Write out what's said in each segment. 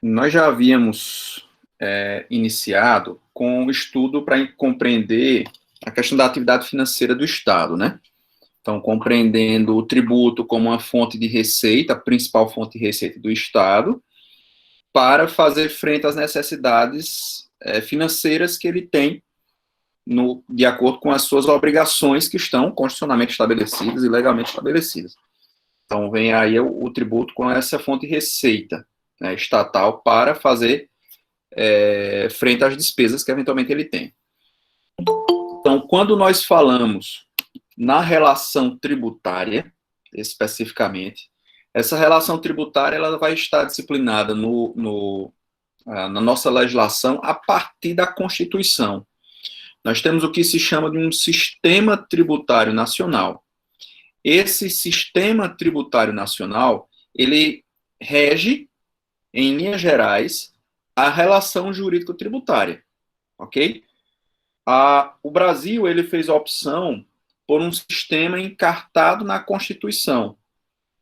Nós já havíamos iniciado com um estudo para compreender a questão da atividade financeira do Estado, né? Então, compreendendo o tributo como uma fonte de receita, a principal fonte de receita do Estado, para fazer frente às necessidades financeiras que ele tem de acordo com as suas obrigações que estão constitucionalmente estabelecidas e legalmente estabelecidas. Então, vem aí o tributo com essa fonte de receita, né, estatal para fazer frente às despesas que eventualmente ele tem. Então, quando nós falamos na relação tributária, especificamente, essa relação tributária ela vai estar disciplinada na nossa legislação a partir da Constituição. Nós temos o que se chama de um sistema tributário nacional. Esse sistema tributário nacional, ele rege, em linhas gerais, a relação jurídico-tributária, ok? O Brasil, ele fez a opção por um sistema encartado na Constituição.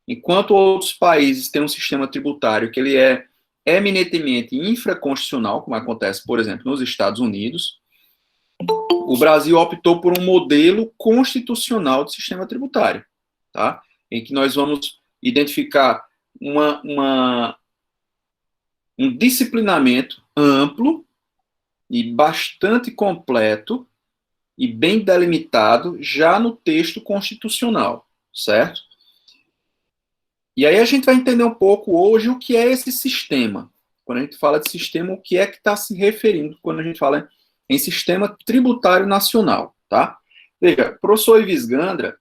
Enquanto outros países têm um sistema tributário que ele é eminentemente infraconstitucional, como acontece, por exemplo, nos Estados Unidos, o Brasil optou por um modelo constitucional de sistema tributário, tá? Em que nós vamos identificar um disciplinamento amplo e bastante completo e bem delimitado já no texto constitucional, certo? E aí a gente vai entender um pouco hoje o que é esse sistema. Quando a gente fala de sistema, o que é que está se referindo quando a gente fala em sistema tributário nacional, tá? Veja, o professor Ives Gandra,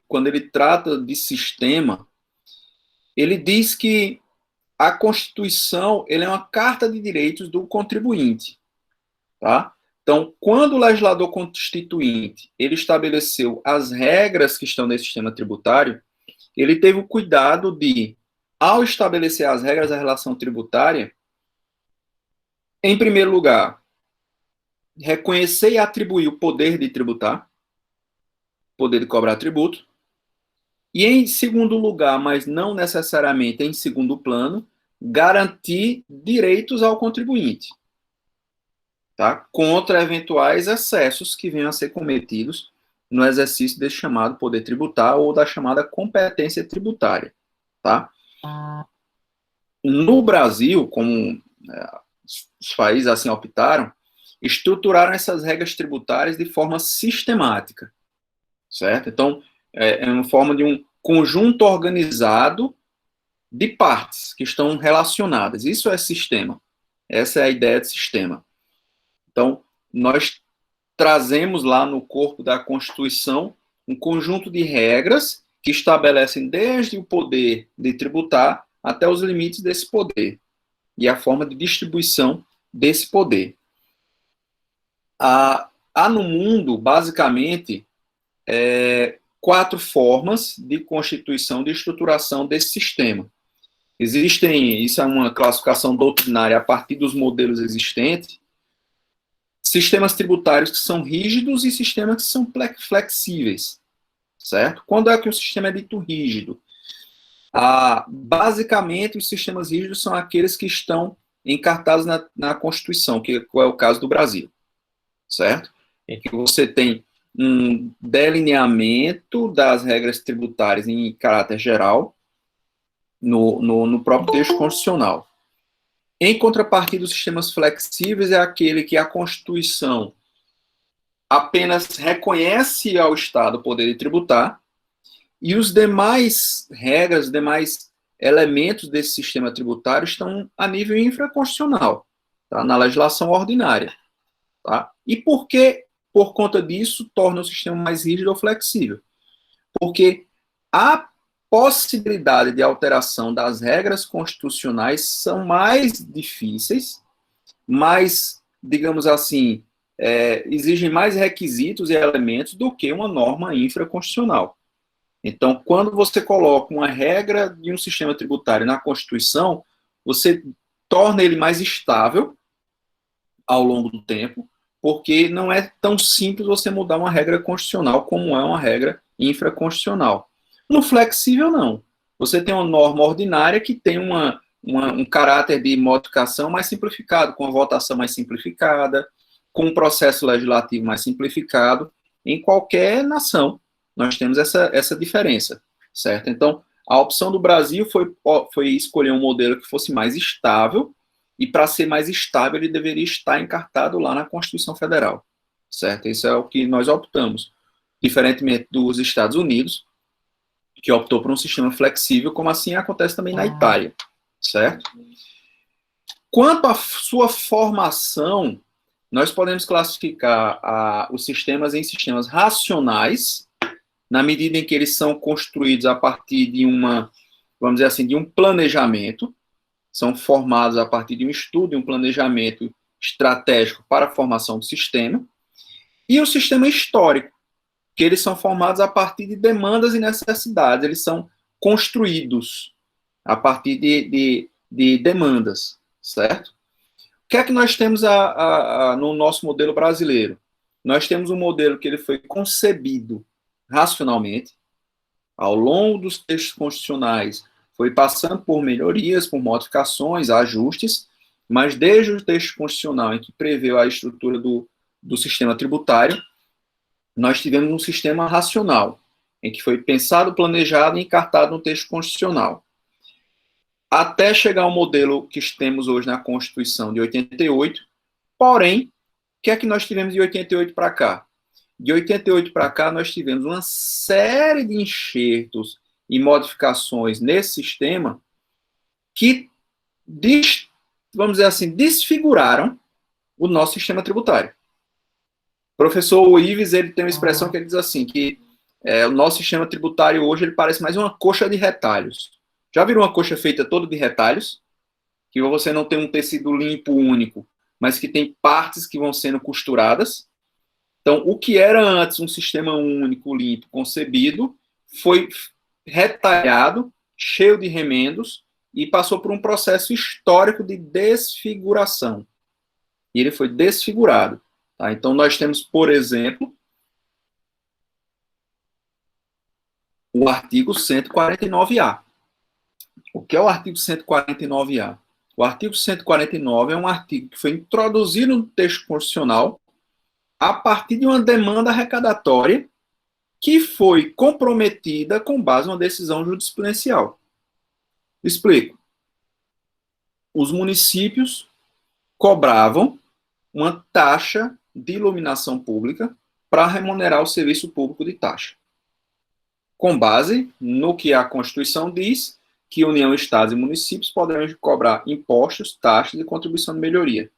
quando ele trata de sistema, ele diz que a Constituição ele é uma carta de direitos do contribuinte, tá? Então, quando o legislador constituinte ele estabeleceu as regras que estão nesse sistema tributário, ele teve o cuidado de, ao estabelecer as regras da relação tributária, em primeiro lugar, reconhecer e atribuir o poder de tributar, poder de cobrar tributo, e em segundo lugar, mas não necessariamente em segundo plano, garantir direitos ao contribuinte, tá? Contra eventuais excessos que venham a ser cometidos no exercício desse chamado poder tributar ou da chamada competência tributária, tá? No Brasil, como os países assim optaram, estruturaram essas regras tributárias de forma sistemática, certo? Então, é uma forma de um conjunto organizado de partes que estão relacionadas. Isso é sistema. Essa é a ideia de sistema. Então, nós trazemos lá no corpo da Constituição um conjunto de regras que estabelecem desde o poder de tributar até os limites desse poder e a forma de distribuição desse poder. Há no mundo, basicamente, 4 formas de constituição, de estruturação desse sistema. Isso é uma classificação doutrinária a partir dos modelos existentes, sistemas tributários que são rígidos e sistemas que são flexíveis, certo? Quando é que o sistema é dito rígido? Basicamente, os sistemas rígidos são aqueles que estão encartados na Constituição, que é o caso do Brasil, certo? Em que você tem um delineamento das regras tributárias em caráter geral no próprio texto constitucional. Em contrapartida, os sistemas flexíveis é aquele que a Constituição apenas reconhece ao Estado o poder de tributar e os demais regras, os demais elementos desse sistema tributário estão a nível infraconstitucional, tá? Na legislação ordinária. Tá? E por que, por conta disso, torna o sistema mais rígido ou flexível? Porque a possibilidade de alteração das regras constitucionais são mais difíceis, mais, digamos assim, exigem mais requisitos e elementos do que uma norma infraconstitucional. Então, quando você coloca uma regra de um sistema tributário na Constituição, você torna ele mais estável ao longo do tempo, porque não é tão simples você mudar uma regra constitucional como é uma regra infraconstitucional. No flexível, não. Você tem uma norma ordinária que tem um caráter de modificação mais simplificado, com a votação mais simplificada, com um processo legislativo mais simplificado. Em qualquer nação, nós temos essa diferença, certo? Então, a opção do Brasil foi escolher um modelo que fosse mais estável, e para ser mais estável, ele deveria estar encartado lá na Constituição Federal, certo? Isso é o que nós optamos. Diferentemente dos Estados Unidos, que optou por um sistema flexível, como assim acontece também na Itália, certo? Quanto à sua formação, nós podemos classificar os sistemas em sistemas racionais, na medida em que eles são construídos a partir de vamos dizer assim, de um planejamento, são formados a partir de um estudo, um planejamento estratégico para a formação do sistema, e o sistema histórico, que eles são formados a partir de demandas e necessidades, eles são construídos a partir de demandas, certo? O que é que nós temos no nosso modelo brasileiro? Nós temos um modelo que ele foi concebido racionalmente, ao longo dos textos constitucionais, foi passando por melhorias, por modificações, ajustes, mas desde o texto constitucional em que preveu a estrutura do sistema tributário, nós tivemos um sistema racional, em que foi pensado, planejado e encartado no texto constitucional. Até chegar ao modelo que temos hoje na Constituição de 88, porém, o que é que nós tivemos de 88 para cá? De 88 para cá, nós tivemos uma série de enxertos e modificações nesse sistema que, vamos dizer assim, desfiguraram o nosso sistema tributário. O professor Ives, ele tem uma expressão que ele diz assim, que o nosso sistema tributário hoje, ele parece mais uma coxa de retalhos. Já viram uma coxa feita toda de retalhos? Que você não tem um tecido limpo único, mas que tem partes que vão sendo costuradas. Então, o que era antes um sistema único, limpo, concebido, foi retalhado, cheio de remendos, e passou por um processo histórico de desfiguração. E ele foi desfigurado. Tá? Então, nós temos, por exemplo, o artigo 149-A. O que é o artigo 149-A? O artigo 149 é um artigo que foi introduzido no texto constitucional a partir de uma demanda arrecadatória que foi comprometida com base em uma decisão jurisprudencial. Explico. Os municípios cobravam uma taxa de iluminação pública para remunerar o serviço público de taxa, com base no que a Constituição diz, que União, Estados e municípios poderão cobrar impostos, taxas e contribuição de melhoria.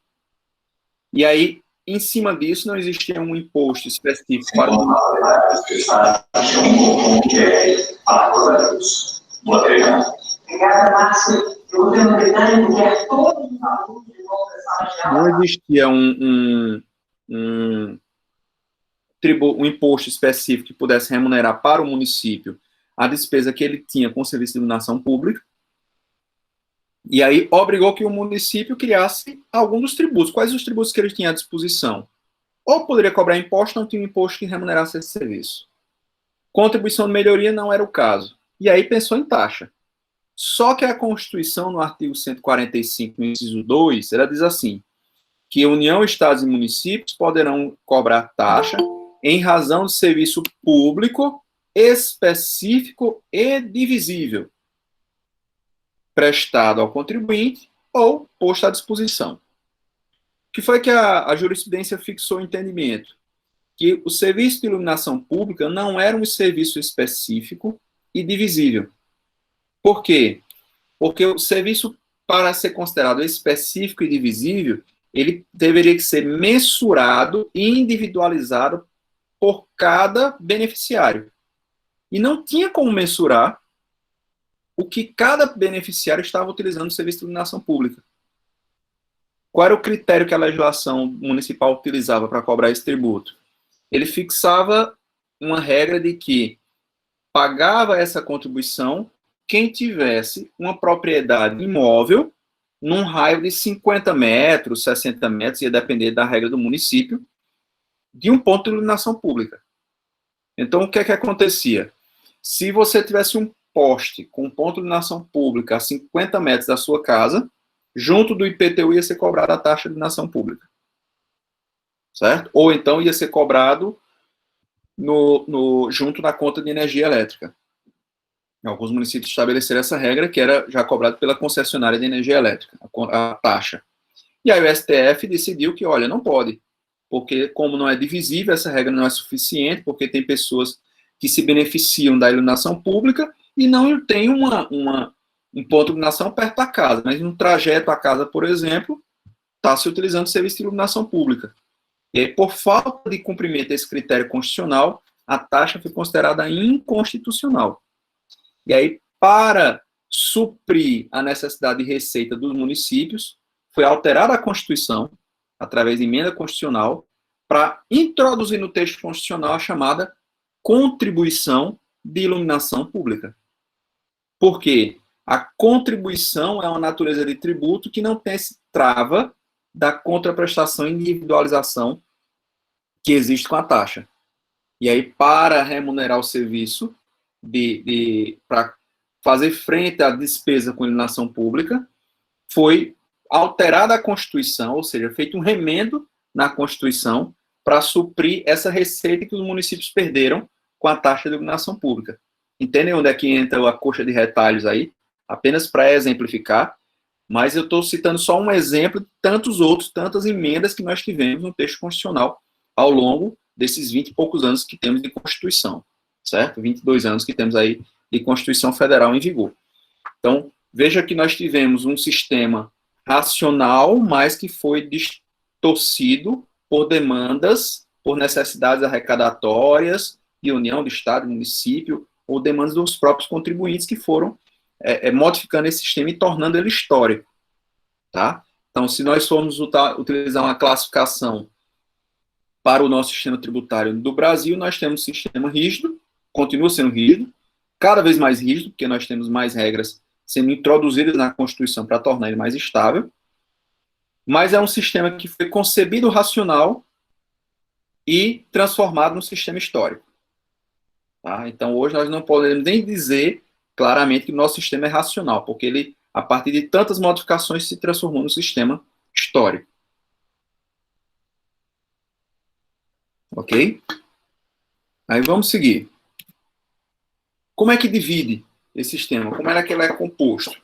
E aí, em cima disso, não existia um imposto específico para o não existia um imposto específico que pudesse remunerar para o município a despesa que ele tinha com o serviço de iluminação pública, e aí obrigou que o município criasse algum dos tributos. Quais os tributos que ele tinha à disposição? Ou poderia cobrar imposto, não tinha um imposto que remunerasse esse serviço. Contribuição de melhoria não era o caso. E aí pensou em taxa. Só que a Constituição, no artigo 145, no inciso 2, ela diz assim, que União, Estados e municípios poderão cobrar taxa em razão de serviço público específico e divisível, prestado ao contribuinte ou posto à disposição. O que foi que a jurisprudência fixou o entendimento? Que o serviço de iluminação pública não era um serviço específico e divisível. Por quê? Porque o serviço, para ser considerado específico e divisível, ele deveria ser mensurado e individualizado por cada beneficiário. E não tinha como mensurar o que cada beneficiário estava utilizando no serviço de iluminação pública. Qual era o critério que a legislação municipal utilizava para cobrar esse tributo? Ele fixava uma regra de que pagava essa contribuição quem tivesse uma propriedade imóvel num raio de 50 metros, 60 metros, ia depender da regra do município, de um ponto de iluminação pública. Então, o que é que acontecia? Se você tivesse um poste com ponto de iluminação pública a 50 metros da sua casa, junto do IPTU ia ser cobrada a taxa de iluminação pública. Certo? Ou então ia ser cobrado junto na conta de energia elétrica. Alguns municípios estabeleceram essa regra, que era já cobrado pela concessionária de energia elétrica, a taxa. E aí o STF decidiu que, olha, não pode, porque como não é divisível, essa regra não é suficiente, porque tem pessoas que se beneficiam da iluminação pública e não tem um ponto de iluminação perto da casa, mas no trajeto à casa, por exemplo, está se utilizando o serviço de iluminação pública. E aí, por falta de cumprimento desse critério constitucional, a taxa foi considerada inconstitucional. E aí, para suprir a necessidade de receita dos municípios, foi alterada a Constituição, através de emenda constitucional, para introduzir no texto constitucional a chamada contribuição de iluminação pública. Por quê? A contribuição é uma natureza de tributo que não tem esse trava da contraprestação e individualização que existe com a taxa. E aí, para remunerar o serviço, para fazer frente à despesa com iluminação pública, foi alterada a Constituição, ou seja, feito um remendo na Constituição para suprir essa receita que os municípios perderam com a taxa de iluminação pública. Entendem onde é que entra a coxa de retalhos aí? Apenas para exemplificar, mas eu estou citando só um exemplo de tantos outros, tantas emendas que nós tivemos no texto constitucional ao longo desses 20 e poucos anos que temos de Constituição, certo? 22 anos que temos aí de Constituição Federal em vigor. Então, veja que nós tivemos um sistema racional, mas que foi distorcido por demandas, por necessidades arrecadatórias de união do Estado, do município, ou demandas dos próprios contribuintes que foram modificando esse sistema e tornando ele histórico. Tá? Então, se nós formos utilizar uma classificação para o nosso sistema tributário do Brasil, nós temos um sistema rígido, continua sendo rígido, cada vez mais rígido, porque nós temos mais regras sendo introduzidas na Constituição para tornar ele mais estável, mas é um sistema que foi concebido racional e transformado num sistema histórico. Tá? Então, hoje nós não podemos nem dizer claramente que o nosso sistema é racional, porque ele, a partir de tantas modificações, se transformou num sistema histórico. Ok? Aí vamos seguir. Como é que divide esse sistema? Como é que ele é composto?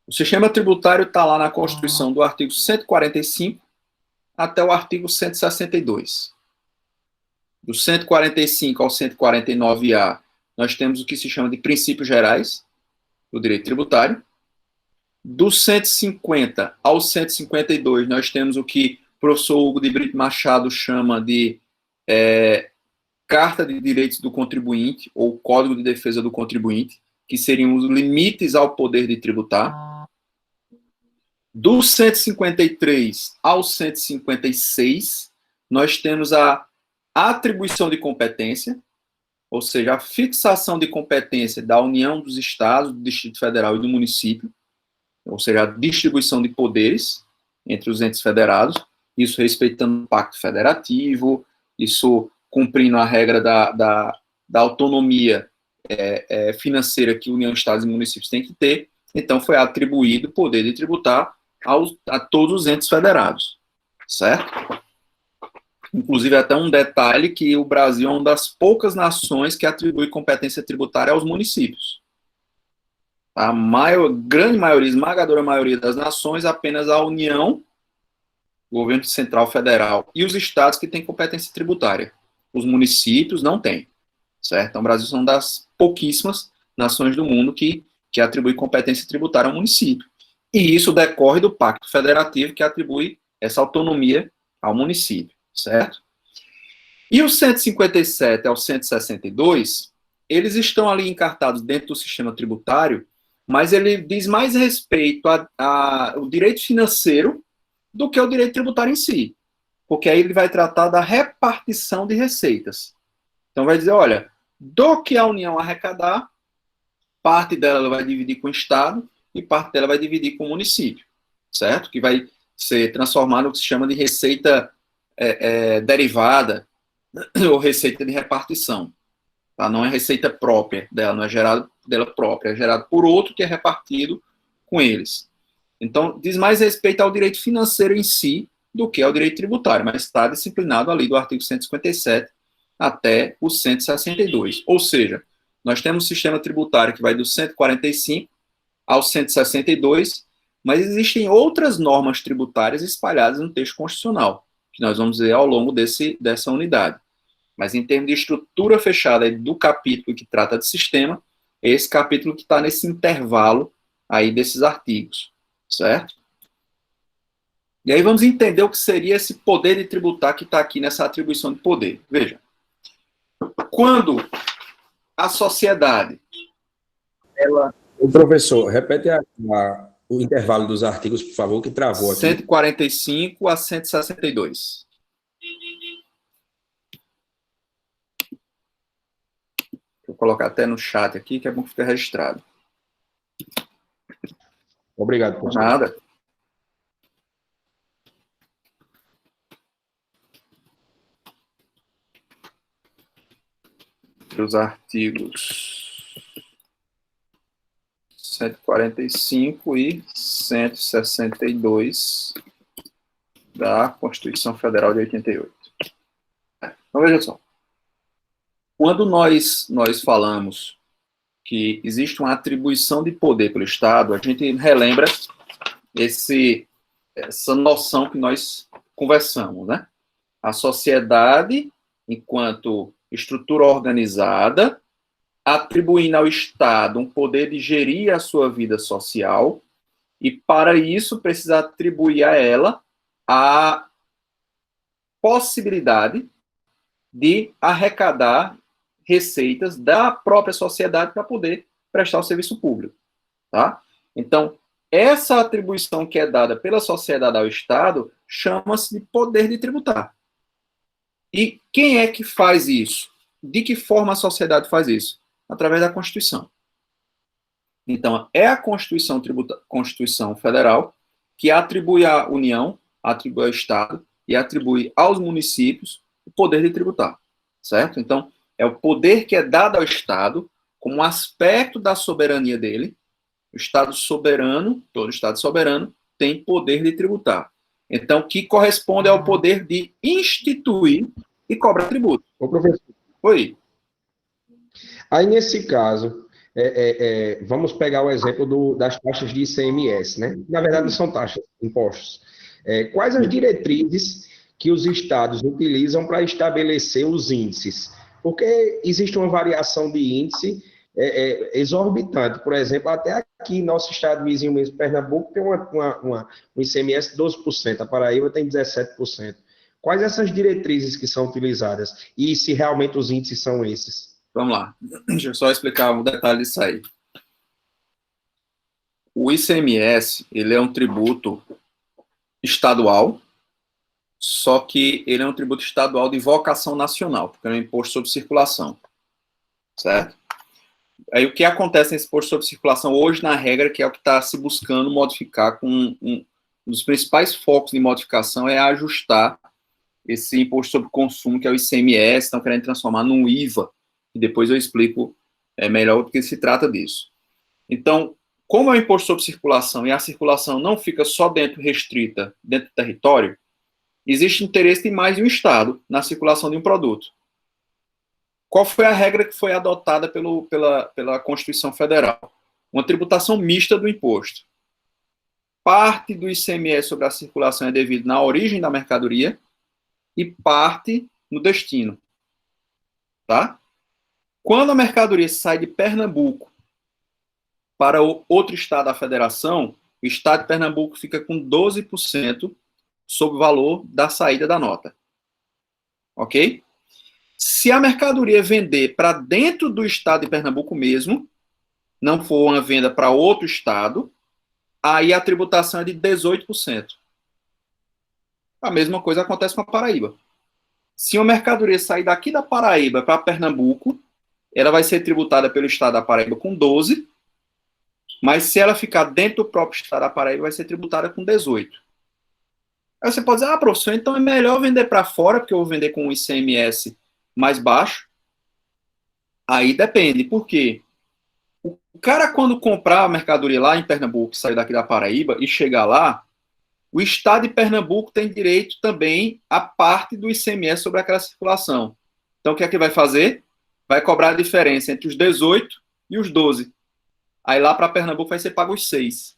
O sistema tributário está lá na Constituição do artigo 145 até o artigo 162. Do 145 ao 149A, nós temos o que se chama de princípios gerais do direito tributário. Do 150 ao 152, nós temos o que o professor Hugo de Brito Machado chama de Carta de Direitos do Contribuinte, ou Código de Defesa do Contribuinte, que seriam os limites ao poder de tributar. Do 153 ao 156, nós temos a atribuição de competência, ou seja, a fixação de competência da União, dos Estados, do Distrito Federal e do município, ou seja, a distribuição de poderes entre os entes federados, isso respeitando o Pacto Federativo, isso cumprindo a regra da autonomia financeira que União, Estados e municípios têm que ter. Então, foi atribuído o poder de tributar a todos os entes federados, certo? Inclusive, até um detalhe que o Brasil é uma das poucas nações que atribui competência tributária aos municípios. A grande maioria, esmagadora maioria das nações, apenas a União, o governo central federal e os estados que têm competência tributária. Os municípios não têm, certo? Então, o Brasil é uma das pouquíssimas nações do mundo que atribui competência tributária ao município. E isso decorre do Pacto Federativo, que atribui essa autonomia ao município, certo? E os 157 ao 162, eles estão ali encartados dentro do sistema tributário, mas ele diz mais respeito ao direito financeiro do que ao direito tributário em si. Porque aí ele vai tratar da repartição de receitas. Então vai dizer, olha, do que a União arrecadar, parte dela ela vai dividir com o Estado e parte dela vai dividir com o município, certo? Que vai ser transformado no que se chama de receita derivada ou receita de repartição, Tá? Não é receita própria dela, não é gerado dela própria, é gerado por outro que é repartido com eles. Então, diz mais respeito ao direito financeiro em si do que ao direito tributário, mas está disciplinado ali do artigo 157 até o 162. Ou seja, nós temos um sistema tributário que vai do 145 ao 162, mas existem outras normas tributárias espalhadas no texto constitucional, que nós vamos ver ao longo dessa unidade. Mas em termos de estrutura fechada do capítulo que trata de sistema, é esse capítulo que está nesse intervalo aí desses artigos, certo? E aí vamos entender o que seria esse poder de tributar que está aqui nessa atribuição de poder. Veja, quando a sociedade, ela... O professor, repete o intervalo dos artigos, por favor, que travou aqui. 145 a 162. Vou colocar até no chat aqui, que é bom que fique registrado. Obrigado, professor. Nada. Os artigos 145 e 162 da Constituição Federal de 88. Então, veja só. Quando nós falamos que existe uma atribuição de poder pelo Estado, a gente relembra essa noção que nós conversamos, né? A sociedade, enquanto estrutura organizada, atribuindo ao Estado um poder de gerir a sua vida social, e para isso precisa atribuir a ela a possibilidade de arrecadar receitas da própria sociedade para poder prestar o serviço público, tá? Então, essa atribuição que é dada pela sociedade ao Estado chama-se de poder de tributar. E quem é que faz isso? De que forma a sociedade faz isso? Através da Constituição. Então, é a Constituição Federal que atribui à União, atribui ao Estado e atribui aos municípios o poder de tributar, certo? Então, é o poder que é dado ao Estado como um aspecto da soberania dele. O Estado soberano, todo Estado soberano, tem poder de tributar. Então, que corresponde ao poder de instituir e cobrar tributo. Ô, professor. Oi. Aí, nesse caso, vamos pegar o exemplo das taxas de ICMS, né? Na verdade, são taxas, impostos. Quais as diretrizes que os estados utilizam para estabelecer os índices? Porque existe uma variação de índice exorbitante. Por exemplo, até aqui, nosso estado vizinho mesmo, Pernambuco, tem um ICMS de 12%, a Paraíba tem 17%. Quais essas diretrizes que são utilizadas? E se realmente os índices são esses? Vamos lá. Deixa eu só explicar um detalhe disso aí. O ICMS, ele é um tributo estadual, só que ele é um tributo estadual de vocação nacional, porque é um imposto sobre circulação, certo? Aí o que acontece nesse imposto sobre circulação hoje, na regra, que é o que está se buscando modificar, um dos principais focos de modificação é ajustar esse imposto sobre consumo, que é o ICMS, estão querendo transformar num IVA, e depois eu explico melhor do que se trata disso. Então, como é um imposto sobre circulação, e a circulação não fica só restrita dentro do território, existe interesse em mais de um estado na circulação de um produto. Qual foi a regra que foi adotada pela Constituição Federal? Uma tributação mista do imposto. Parte do ICMS sobre a circulação é devido na origem da mercadoria e parte no destino. Tá? Quando a mercadoria sai de Pernambuco para outro estado da federação, o estado de Pernambuco fica com 12% sobre o valor da saída da nota. Ok? Se a mercadoria vender para dentro do estado de Pernambuco mesmo, não for uma venda para outro estado, aí a tributação é de 18%. A mesma coisa acontece com a Paraíba. Se uma mercadoria sair daqui da Paraíba para Pernambuco, ela vai ser tributada pelo estado da Paraíba com 12%, mas se ela ficar dentro do próprio estado da Paraíba, vai ser tributada com 18%. Aí você pode dizer, professor, então é melhor vender para fora, porque eu vou vender com um ICMS mais baixo. Aí depende, por quê? O cara, quando comprar a mercadoria lá em Pernambuco, sair daqui da Paraíba e chegar lá, o estado de Pernambuco tem direito também a parte do ICMS sobre aquela circulação. Então, o que é que vai fazer? Vai cobrar a diferença entre os 18 e os 12. Aí lá para Pernambuco vai ser pago os 6.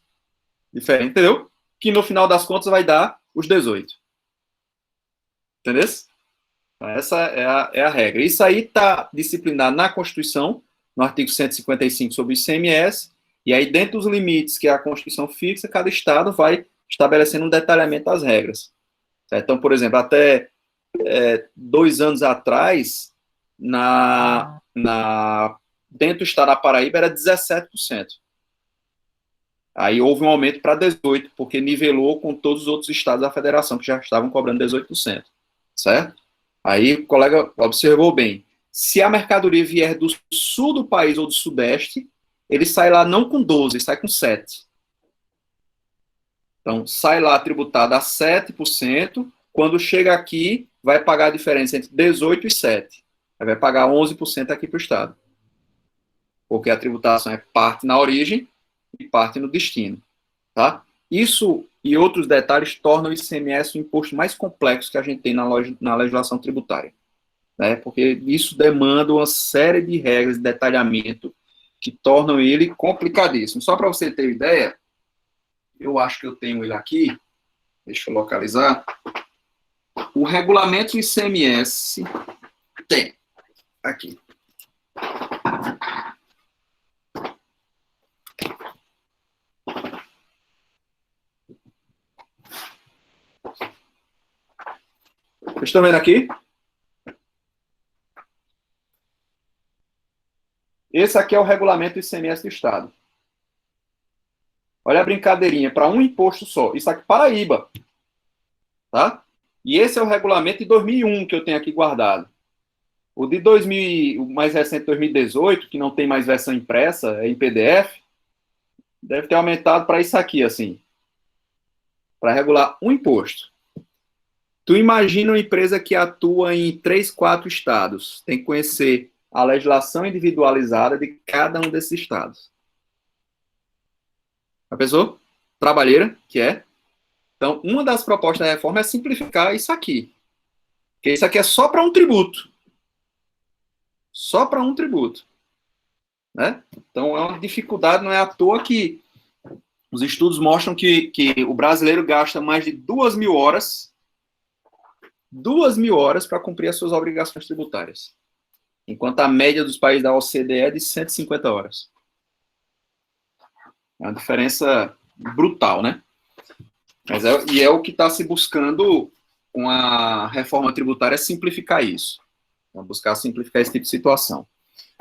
Diferente, entendeu? Que no final das contas vai dar os 18. Entendeu? Então, essa é a regra. Isso aí está disciplinado na Constituição, no artigo 155 sobre o ICMS, e aí dentro dos limites que a Constituição fixa, cada estado vai estabelecendo um detalhamento das regras. Certo? Então, por exemplo, até 2 anos atrás, dentro do estado da Paraíba era 17%. Aí houve um aumento para 18%, porque nivelou com todos os outros estados da federação, que já estavam cobrando 18%. Certo? Aí o colega observou bem. Se a mercadoria vier do sul do país ou do sudeste, ele sai lá não com 12, ele sai com 7. Então, sai lá tributado a 7%, quando chega aqui, vai pagar a diferença entre 18 e 7. Aí vai pagar 11% aqui para o Estado. Porque a tributação é parte na origem e parte no destino. Tá? Isso e outros detalhes tornam o ICMS o imposto mais complexo que a gente tem na legislação tributária. Né? Porque isso demanda uma série de regras de detalhamento que tornam ele complicadíssimo. Só para você ter ideia, eu acho que eu tenho ele aqui, deixa eu localizar. O regulamento ICMS tem aqui. Vocês estão vendo aqui? Esse aqui é o regulamento ICMS do Estado. Olha a brincadeirinha, para um imposto só. Isso aqui, Paraíba. Tá? E esse é o regulamento de 2001 que eu tenho aqui guardado. O de 2000, o mais recente, 2018, que não tem mais versão impressa, é em PDF, deve ter aumentado para isso aqui, assim. Para regular um imposto. Tu imagina uma empresa que atua em 3, 4 estados. Tem que conhecer a legislação individualizada de cada um desses estados. A pessoa trabalheira, que é. Então, uma das propostas da reforma é simplificar isso aqui. Porque isso aqui é só para um tributo. Só para um tributo. Né? Então, é uma dificuldade, não é à toa que os estudos mostram que o brasileiro gasta mais de 2.000 horas, 2.000 horas para cumprir as suas obrigações tributárias. Enquanto a média dos países da OCDE é de 150 horas. É uma diferença brutal, né? Mas é o que está se buscando com a reforma tributária, é simplificar isso. Vamos buscar simplificar esse tipo de situação.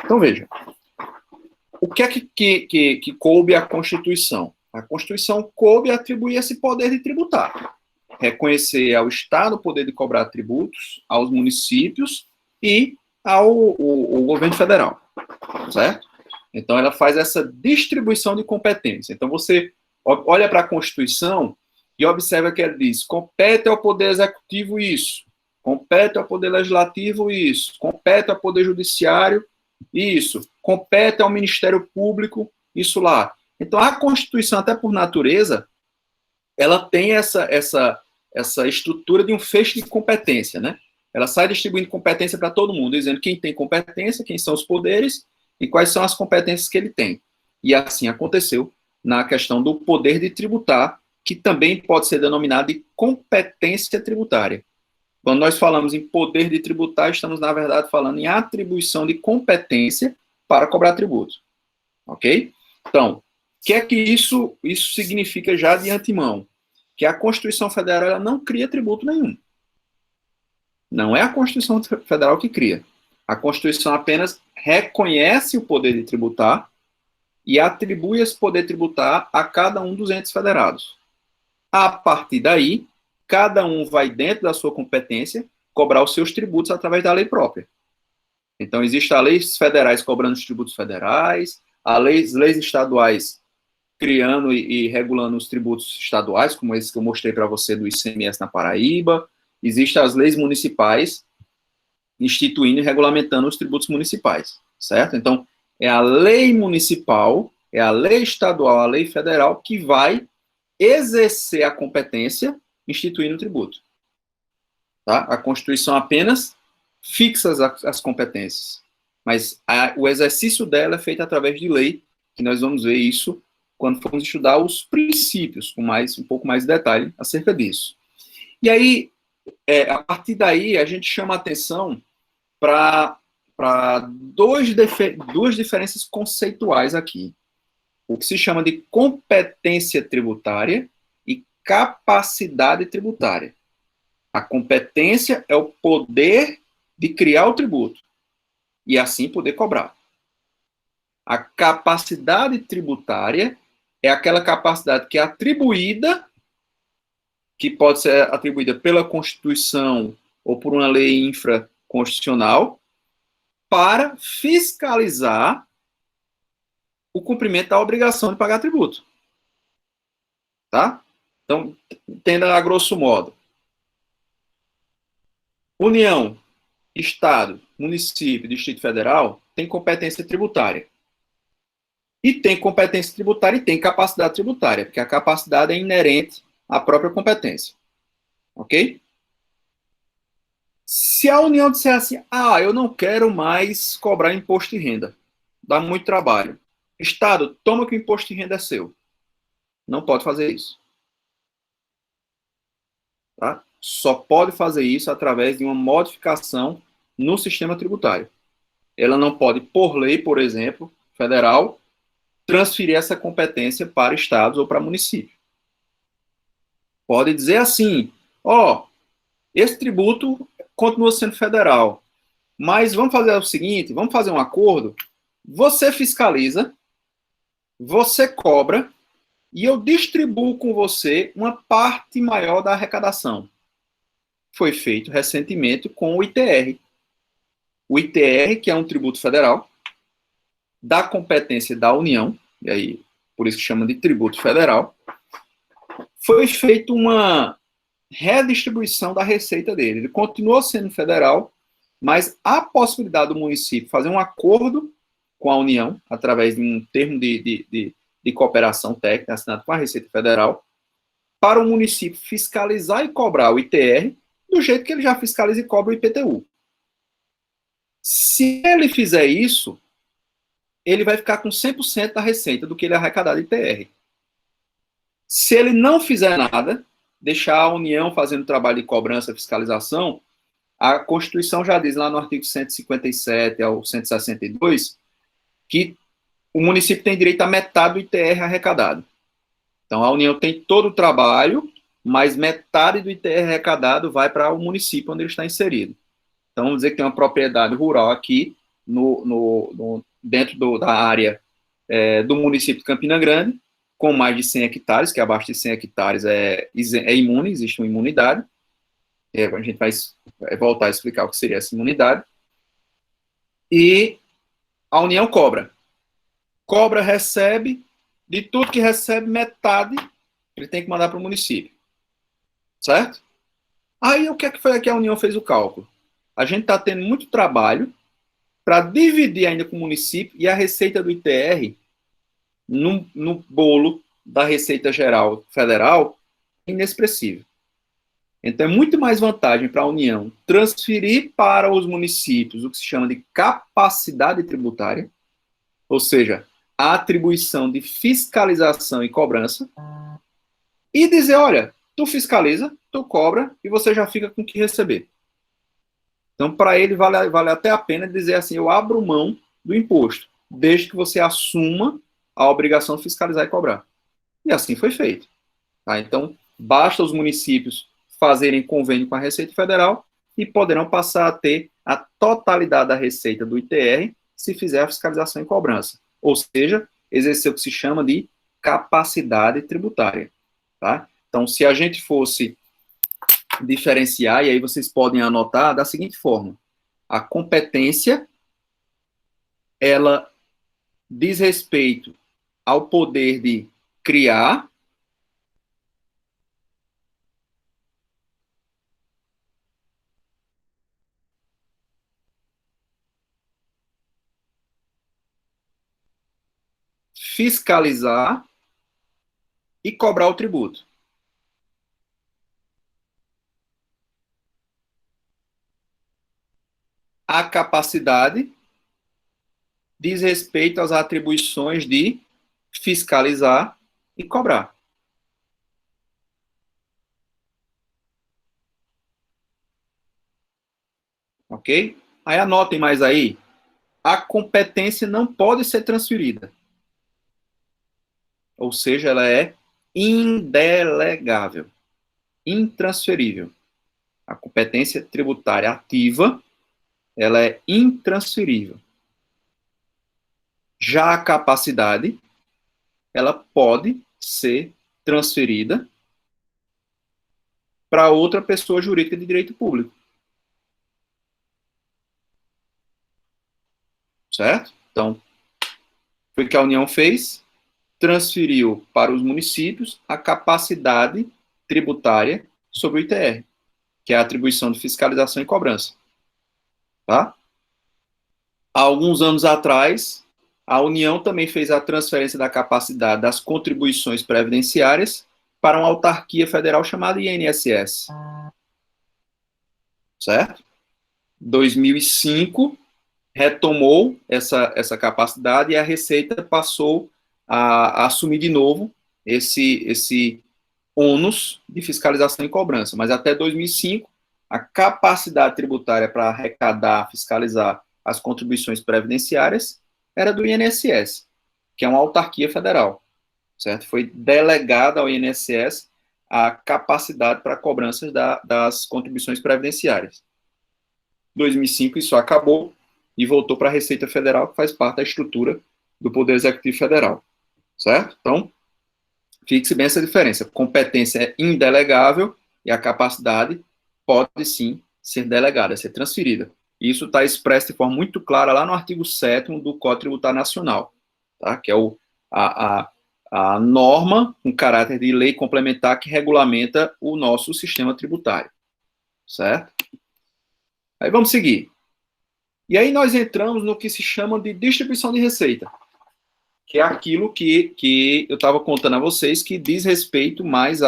Então, veja. O que é que coube à Constituição? A Constituição coube atribuir esse poder de tributar. Reconhecer ao Estado o poder de cobrar tributos, aos municípios e ao governo federal. Certo? Então, ela faz essa distribuição de competência. Então, você olha para a Constituição e observa que ela diz: compete ao Poder Executivo isso, compete ao Poder Legislativo isso, compete ao Poder Judiciário isso, compete ao Ministério Público isso lá. Então, a Constituição, até por natureza, ela tem essa estrutura de um feixe de competência, né? Ela sai distribuindo competência para todo mundo, dizendo quem tem competência, quem são os poderes e quais são as competências que ele tem. E assim aconteceu na questão do poder de tributar, que também pode ser denominado de competência tributária. Quando nós falamos em poder de tributar, estamos, na verdade, falando em atribuição de competência para cobrar tributo. Ok? Então, o que é que isso significa já de antemão? Que a Constituição Federal ela não cria tributo nenhum. Não é a Constituição Federal que cria. A Constituição apenas reconhece o poder de tributar e atribui esse poder tributar a cada um dos entes federados. A partir daí, cada um vai, dentro da sua competência, cobrar os seus tributos através da lei própria. Então, existem as leis federais cobrando os tributos federais, as leis estaduais criando e regulando os tributos estaduais, como esse que eu mostrei para você do ICMS na Paraíba. Existem as leis municipais instituindo e regulamentando os tributos municipais. certo? Então, é a lei municipal, é a lei estadual, a lei federal que vai exercer a competência instituindo o tributo. Tá? A Constituição apenas fixa as competências, mas o exercício dela é feito através de lei, que nós vamos ver isso quando formos estudar os princípios, com um pouco mais de detalhe acerca disso. E aí, a partir daí, a gente chama atenção para duas diferenças conceituais aqui. O que se chama de competência tributária e capacidade tributária. A competência é o poder de criar o tributo e assim poder cobrar. A capacidade tributária é aquela capacidade que é atribuída, que pode ser atribuída pela Constituição ou por uma lei infraconstitucional, para fiscalizar o cumprimento da obrigação de pagar tributo. Tá? Então, entenda a grosso modo. União, Estado, município, Distrito Federal tem competência tributária. E tem competência tributária e tem capacidade tributária, porque a capacidade é inerente à própria competência. Ok? Se a União disser assim, eu não quero mais cobrar imposto de renda, dá muito trabalho. Estado, toma que o imposto de renda é seu. Não pode fazer isso. Tá? Só pode fazer isso através de uma modificação no sistema tributário. Ela não pode, por lei, por exemplo, federal, transferir essa competência para estados ou para municípios. Pode dizer assim, esse tributo continua sendo federal, mas vamos fazer o seguinte, vamos fazer um acordo, você fiscaliza, você cobra, e eu distribuo com você uma parte maior da arrecadação. Foi feito recentemente com o ITR. O ITR, que é um tributo federal, da competência da União, e aí por isso que chama de tributo federal, foi feita uma redistribuição da receita dele. Ele continuou sendo federal, mas a possibilidade do município fazer um acordo com a União, através de um termo de cooperação técnica assinado com a Receita Federal, para o município fiscalizar e cobrar o ITR do jeito que ele já fiscaliza e cobra o IPTU. Se ele fizer isso, ele vai ficar com 100% da receita do que ele arrecadar de ITR. Se ele não fizer nada, deixar a União fazendo trabalho de cobrança e fiscalização, a Constituição já diz lá no artigo 157 ao 162 que o município tem direito a metade do ITR arrecadado. Então, a União tem todo o trabalho, mas metade do ITR arrecadado vai para o município onde ele está inserido. Então, vamos dizer que tem uma propriedade rural aqui, dentro da área do município de Campina Grande, com mais de 100 hectares, que abaixo de 100 hectares é imune, existe uma imunidade. A gente vai voltar a explicar o que seria essa imunidade. E a União cobra. Cobra, recebe, de tudo que recebe, metade ele tem que mandar para o município. Certo? Aí o que é que foi que a União fez o cálculo? A gente está tendo muito trabalho para dividir ainda com o município e a receita do ITR no bolo da Receita Geral Federal é inexpressivo. Então, é muito mais vantagem para a União transferir para os municípios o que se chama de capacidade tributária, ou seja, a atribuição de fiscalização e cobrança, e dizer, olha, tu fiscaliza, tu cobra, e você já fica com o que receber. Então, para ele, vale até a pena dizer assim, eu abro mão do imposto, desde que você assuma a obrigação de fiscalizar e cobrar. E assim foi feito. Tá? Então, basta os municípios fazerem convênio com a Receita Federal e poderão passar a ter a totalidade da receita do ITR se fizer a fiscalização e cobrança. Ou seja, exercer o que se chama de capacidade tributária. Tá? Então, se a gente fosse diferenciar, e aí vocês podem anotar da seguinte forma: a competência, ela diz respeito ao poder de criar, fiscalizar e cobrar o tributo. A capacidade diz respeito às atribuições de fiscalizar e cobrar. Ok? Aí anotem mais aí. A competência não pode ser transferida. Ou seja, ela é indelegável, intransferível. A competência tributária ativa, ela é intransferível. Já a capacidade, ela pode ser transferida para outra pessoa jurídica de direito público. Certo? Então, foi o que a União fez, transferiu para os municípios a capacidade tributária sobre o ITR, que é a atribuição de fiscalização e cobrança. Tá? Há alguns anos atrás, a União também fez a transferência da capacidade das contribuições previdenciárias para uma autarquia federal chamada INSS. Certo? 2005, retomou essa capacidade e a Receita passou a assumir de novo esse ônus de fiscalização e cobrança. Mas até 2005, a capacidade tributária para arrecadar, fiscalizar as contribuições previdenciárias era do INSS, que é uma autarquia federal, certo? Foi delegada ao INSS a capacidade para cobranças das contribuições previdenciárias. Em 2005 isso acabou e voltou para a Receita Federal, que faz parte da estrutura do Poder Executivo Federal, certo? Então, fixe bem essa diferença. Competência é indelegável e a capacidade pode sim ser delegada, ser transferida. Isso está expresso de forma muito clara lá no artigo 7º do Código Tributário Nacional, tá? Que é a norma com caráter de lei complementar que regulamenta o nosso sistema tributário, certo? Aí vamos seguir. E aí nós entramos no que se chama de distribuição de receita, que é aquilo que eu estava contando a vocês, que diz respeito mais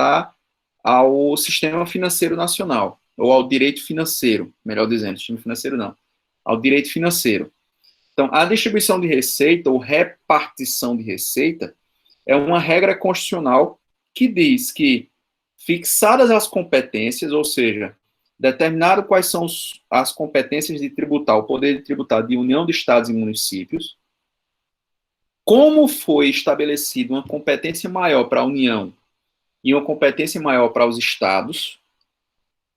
ao sistema financeiro nacional, ou ao direito financeiro, melhor dizendo, sistema financeiro não, ao direito financeiro. Então, a distribuição de receita, ou repartição de receita, é uma regra constitucional que diz que, fixadas as competências, ou seja, determinado quais são as competências de tributar, o poder de tributar de União de Estados e municípios, como foi estabelecida uma competência maior para a União e uma competência maior para os estados,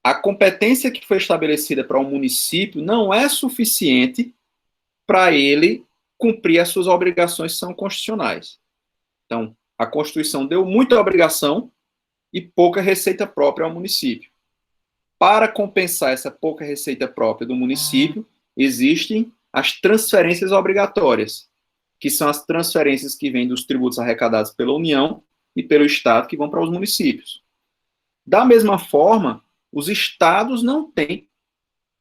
a competência que foi estabelecida para o município não é suficiente para ele cumprir as suas obrigações que são constitucionais. Então, a Constituição deu muita obrigação e pouca receita própria ao município. Para compensar essa pouca receita própria do município, existem as transferências obrigatórias, que são as transferências que vêm dos tributos arrecadados pela União e pelo Estado, que vão para os municípios. Da mesma forma, os estados não têm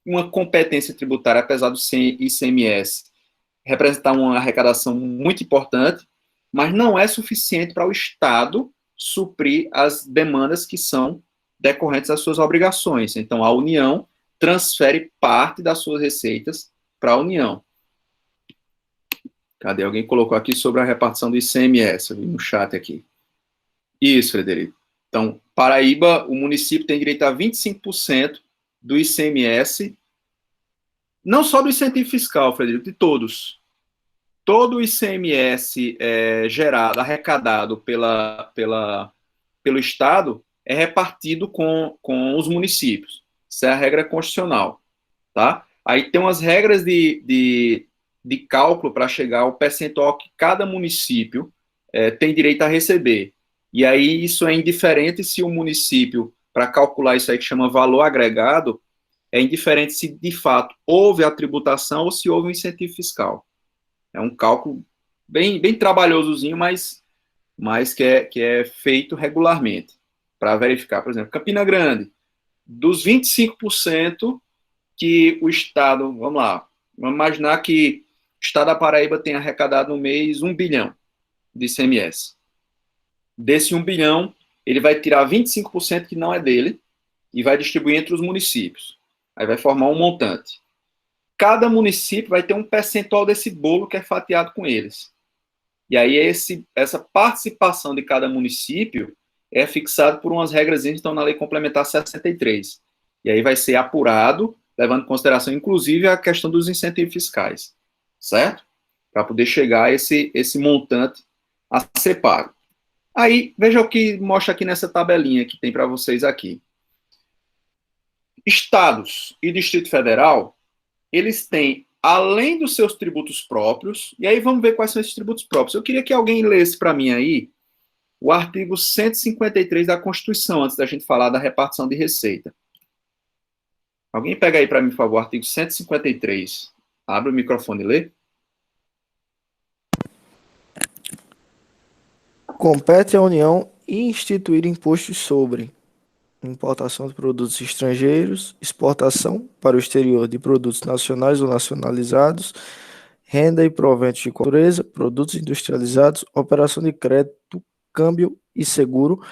uma competência tributária, apesar do ICMS representar uma arrecadação muito importante, mas não é suficiente para o Estado suprir as demandas que são decorrentes das suas obrigações. Então, a União transfere parte das suas receitas para a União. Cadê? Alguém colocou aqui sobre a repartição do ICMS, eu vi no chat aqui. Isso, Frederico. Então, Paraíba, o município tem direito a 25% do ICMS, não só do incentivo fiscal, Frederico, de todos. Todo o ICMS gerado, arrecadado pelo Estado, é repartido com os municípios. Isso é a regra constitucional. Tá? Aí tem umas regras de cálculo para chegar ao percentual que cada município tem direito a receber. E aí isso é indiferente se o município, para calcular isso aí que chama valor agregado, é indiferente se de fato houve a tributação ou se houve um incentivo fiscal. É um cálculo bem trabalhosozinho, mas que é feito regularmente para verificar. Por exemplo, Campina Grande, dos 25% que o Estado, vamos imaginar que o Estado da Paraíba tem arrecadado no mês 1 bilhão. de ICMS. Desse 1 bilhão, ele vai tirar 25% que não é dele e vai distribuir entre os municípios. Aí vai formar um montante. Cada município vai ter um percentual desse bolo que é fatiado com eles. E aí essa participação de cada município é fixado por umas regras que estão na Lei Complementar 63. E aí vai ser apurado, levando em consideração, inclusive, a questão dos incentivos fiscais, certo? Para poder chegar a esse montante a ser pago. Aí, veja o que mostra aqui nessa tabelinha que tem para vocês aqui. Estados e Distrito Federal, eles têm, além dos seus tributos próprios, e aí vamos ver quais são esses tributos próprios. Eu queria que alguém lesse para mim aí o artigo 153 da Constituição, antes da gente falar da repartição de receita. Alguém pega aí para mim, por favor, o artigo 153. Abre o microfone e lê. Compete à União instituir impostos sobre importação de produtos estrangeiros, exportação para o exterior de produtos nacionais ou nacionalizados, renda e proventos de qualquer natureza, produtos industrializados, operação de crédito, câmbio e seguro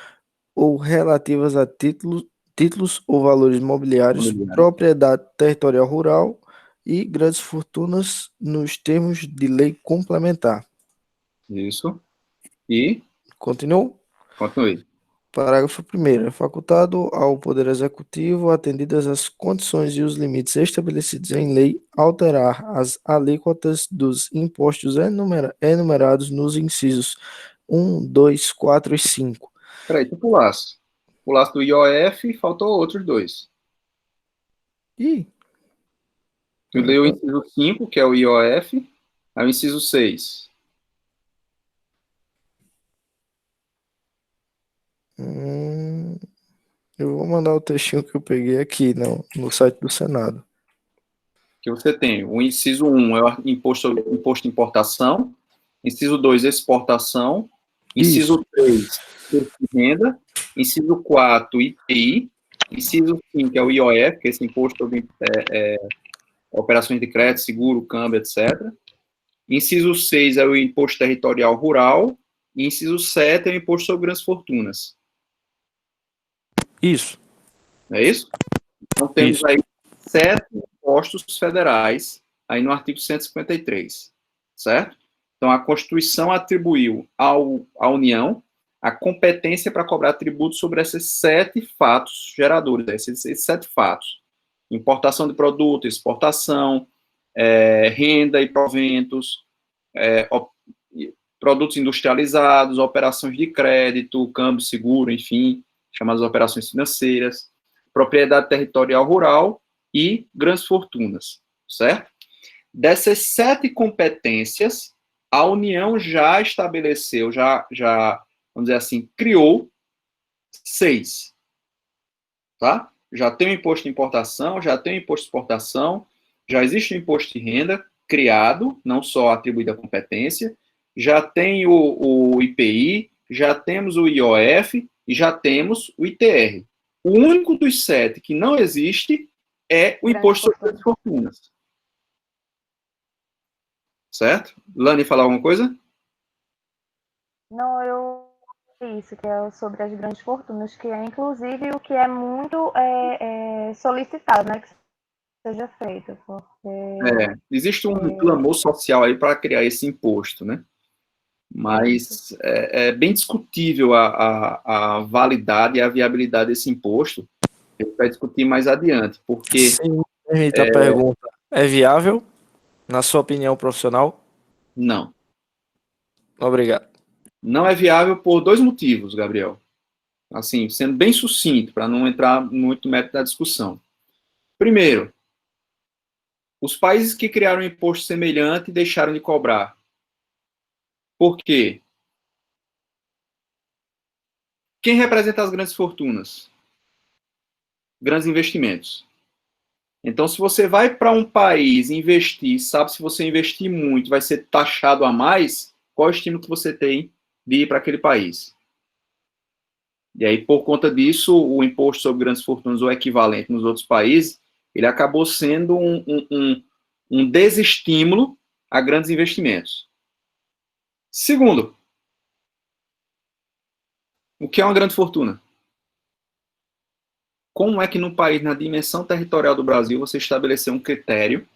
ou relativas a títulos ou valores mobiliários, propriedade territorial rural e grandes fortunas nos termos de lei complementar. Isso. E? Continuo? Continue. Parágrafo 1º. É facultado ao Poder Executivo, atendidas as condições e os limites estabelecidos em lei, alterar as alíquotas dos impostos enumerados nos incisos 1, 2, 4 e 5. Peraí, tu pulasse. Pulasse do IOF e faltou outros dois. Ih. Tu leu o inciso 5, que é o IOF, aí o inciso 6. Eu vou mandar o textinho que eu peguei aqui no site do Senado. Que você tem. O inciso 1 é o imposto de importação, inciso 2, exportação, inciso 3, renda, inciso 4, IPI, inciso 5 é o IOF, que é esse imposto sobre operações de crédito, seguro, câmbio, etc. Inciso 6 é o imposto territorial rural, e inciso 7 é o imposto sobre grandes fortunas. Isso. É isso? Então temos aí 7 impostos federais, aí no artigo 153, certo? Então, a Constituição atribuiu à União a competência para cobrar tributos sobre esses 7 fatos geradores, esses 7 fatos. Importação de produto, exportação, renda e proventos, produtos industrializados, operações de crédito, câmbio, seguro, enfim, chamadas operações financeiras, propriedade territorial rural e grandes fortunas, certo? Dessas 7 competências, a União já estabeleceu, já vamos dizer assim, criou 6, tá? Já tem o imposto de importação, já tem o imposto de exportação, já existe o imposto de renda criado, não só atribuído à competência, já tem o IPI, já temos o IOF e já temos o ITR. O único dos 7 que não existe é o imposto sobre grandes fortunas. Certo? Lani, falar alguma coisa? Não, isso, que é sobre as grandes fortunas, que é inclusive o que é muito solicitado, né, que seja feito. Porque, existe um clamor social aí para criar esse imposto, né? Mas é bem discutível a validade e a viabilidade desse imposto. A gente vai discutir mais adiante, porque... Sim, a pergunta. É viável, na sua opinião profissional? Não. Obrigado. Não é viável por 2 motivos, Gabriel. Assim, sendo bem sucinto, para não entrar muito no mérito da discussão. Primeiro, os países que criaram um imposto semelhante deixaram de cobrar. Por quê? Quem representa as grandes fortunas? Grandes investimentos. Então, se você vai para um país investir, sabe, se você investir muito, vai ser taxado a mais, qual é o estímulo que você tem de ir para aquele país? E aí, por conta disso, o imposto sobre grandes fortunas, ou equivalente nos outros países, ele acabou sendo um desestímulo a grandes investimentos. Segundo, O que é uma grande fortuna? Como é que no país, na dimensão territorial do Brasil, você estabeleceu um critério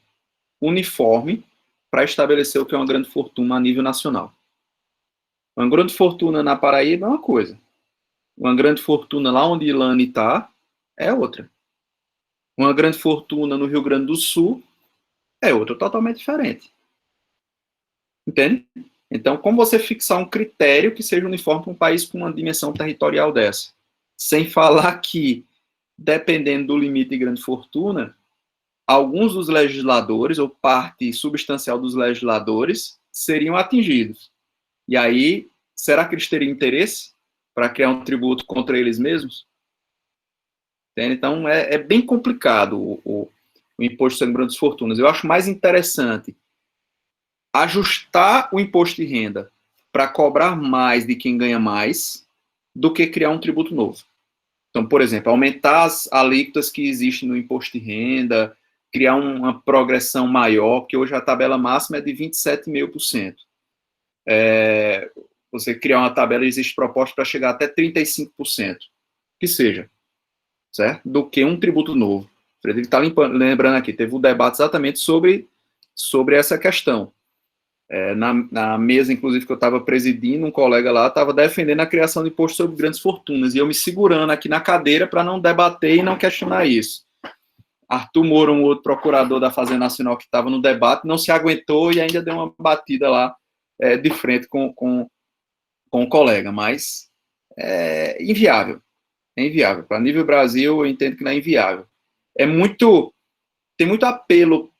uniforme para estabelecer o que é uma grande fortuna a nível nacional? Uma grande fortuna na Paraíba é uma coisa. Uma grande fortuna lá onde Ilane está é outra. Uma grande fortuna no Rio Grande do Sul é outra totalmente diferente. Entende? Então, como você fixar um critério que seja uniforme para um país com uma dimensão territorial dessa? Sem falar que, dependendo do limite de grande fortuna, alguns dos legisladores, ou parte substancial dos legisladores, seriam atingidos. E aí, será que eles teriam interesse para criar um tributo contra eles mesmos? Entende? Então, é bem complicado o imposto sobre grandes fortunas. Eu acho mais interessante ajustar o imposto de renda para cobrar mais de quem ganha mais do que criar um tributo novo. Então, por exemplo, aumentar as alíquotas que existem no imposto de renda, criar uma progressão maior, que hoje a tabela máxima é de 27,5%. Você criar uma tabela, existe proposta para chegar até 35%, que seja, certo? Do que um tributo novo. O Frederico está lembrando aqui, teve um debate exatamente sobre essa questão. Na mesa, inclusive, que eu estava presidindo, um colega lá estava defendendo a criação de imposto sobre grandes fortunas, e eu me segurando aqui na cadeira para não debater e não questionar isso. Arthur Moura, um outro procurador da Fazenda Nacional que estava no debate, não se aguentou e ainda deu uma batida lá de frente com o colega, mas é inviável. É inviável. Para nível Brasil, eu entendo que não é inviável. Tem muito apelo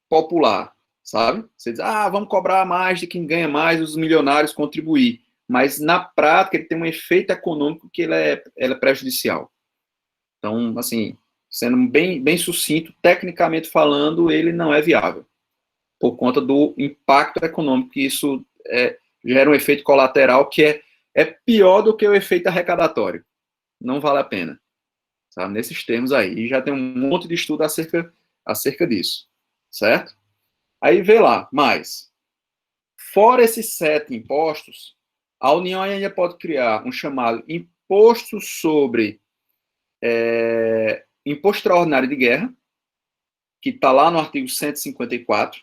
popular, sabe? Você diz, vamos cobrar mais de quem ganha mais, os milionários contribuir. Mas, na prática, ele tem um efeito econômico que ele é prejudicial. Então, assim, sendo bem sucinto, tecnicamente falando, ele não é viável, por conta do impacto econômico que isso gera um efeito colateral que é pior do que o efeito arrecadatório. Não vale a pena. Sabe? Nesses termos aí, já tem um monte de estudo acerca disso. Certo? Aí vê lá, mais. Fora esses 7 impostos, a União ainda pode criar um chamado Imposto sobre Imposto Extraordinário de Guerra, que está lá no artigo 154.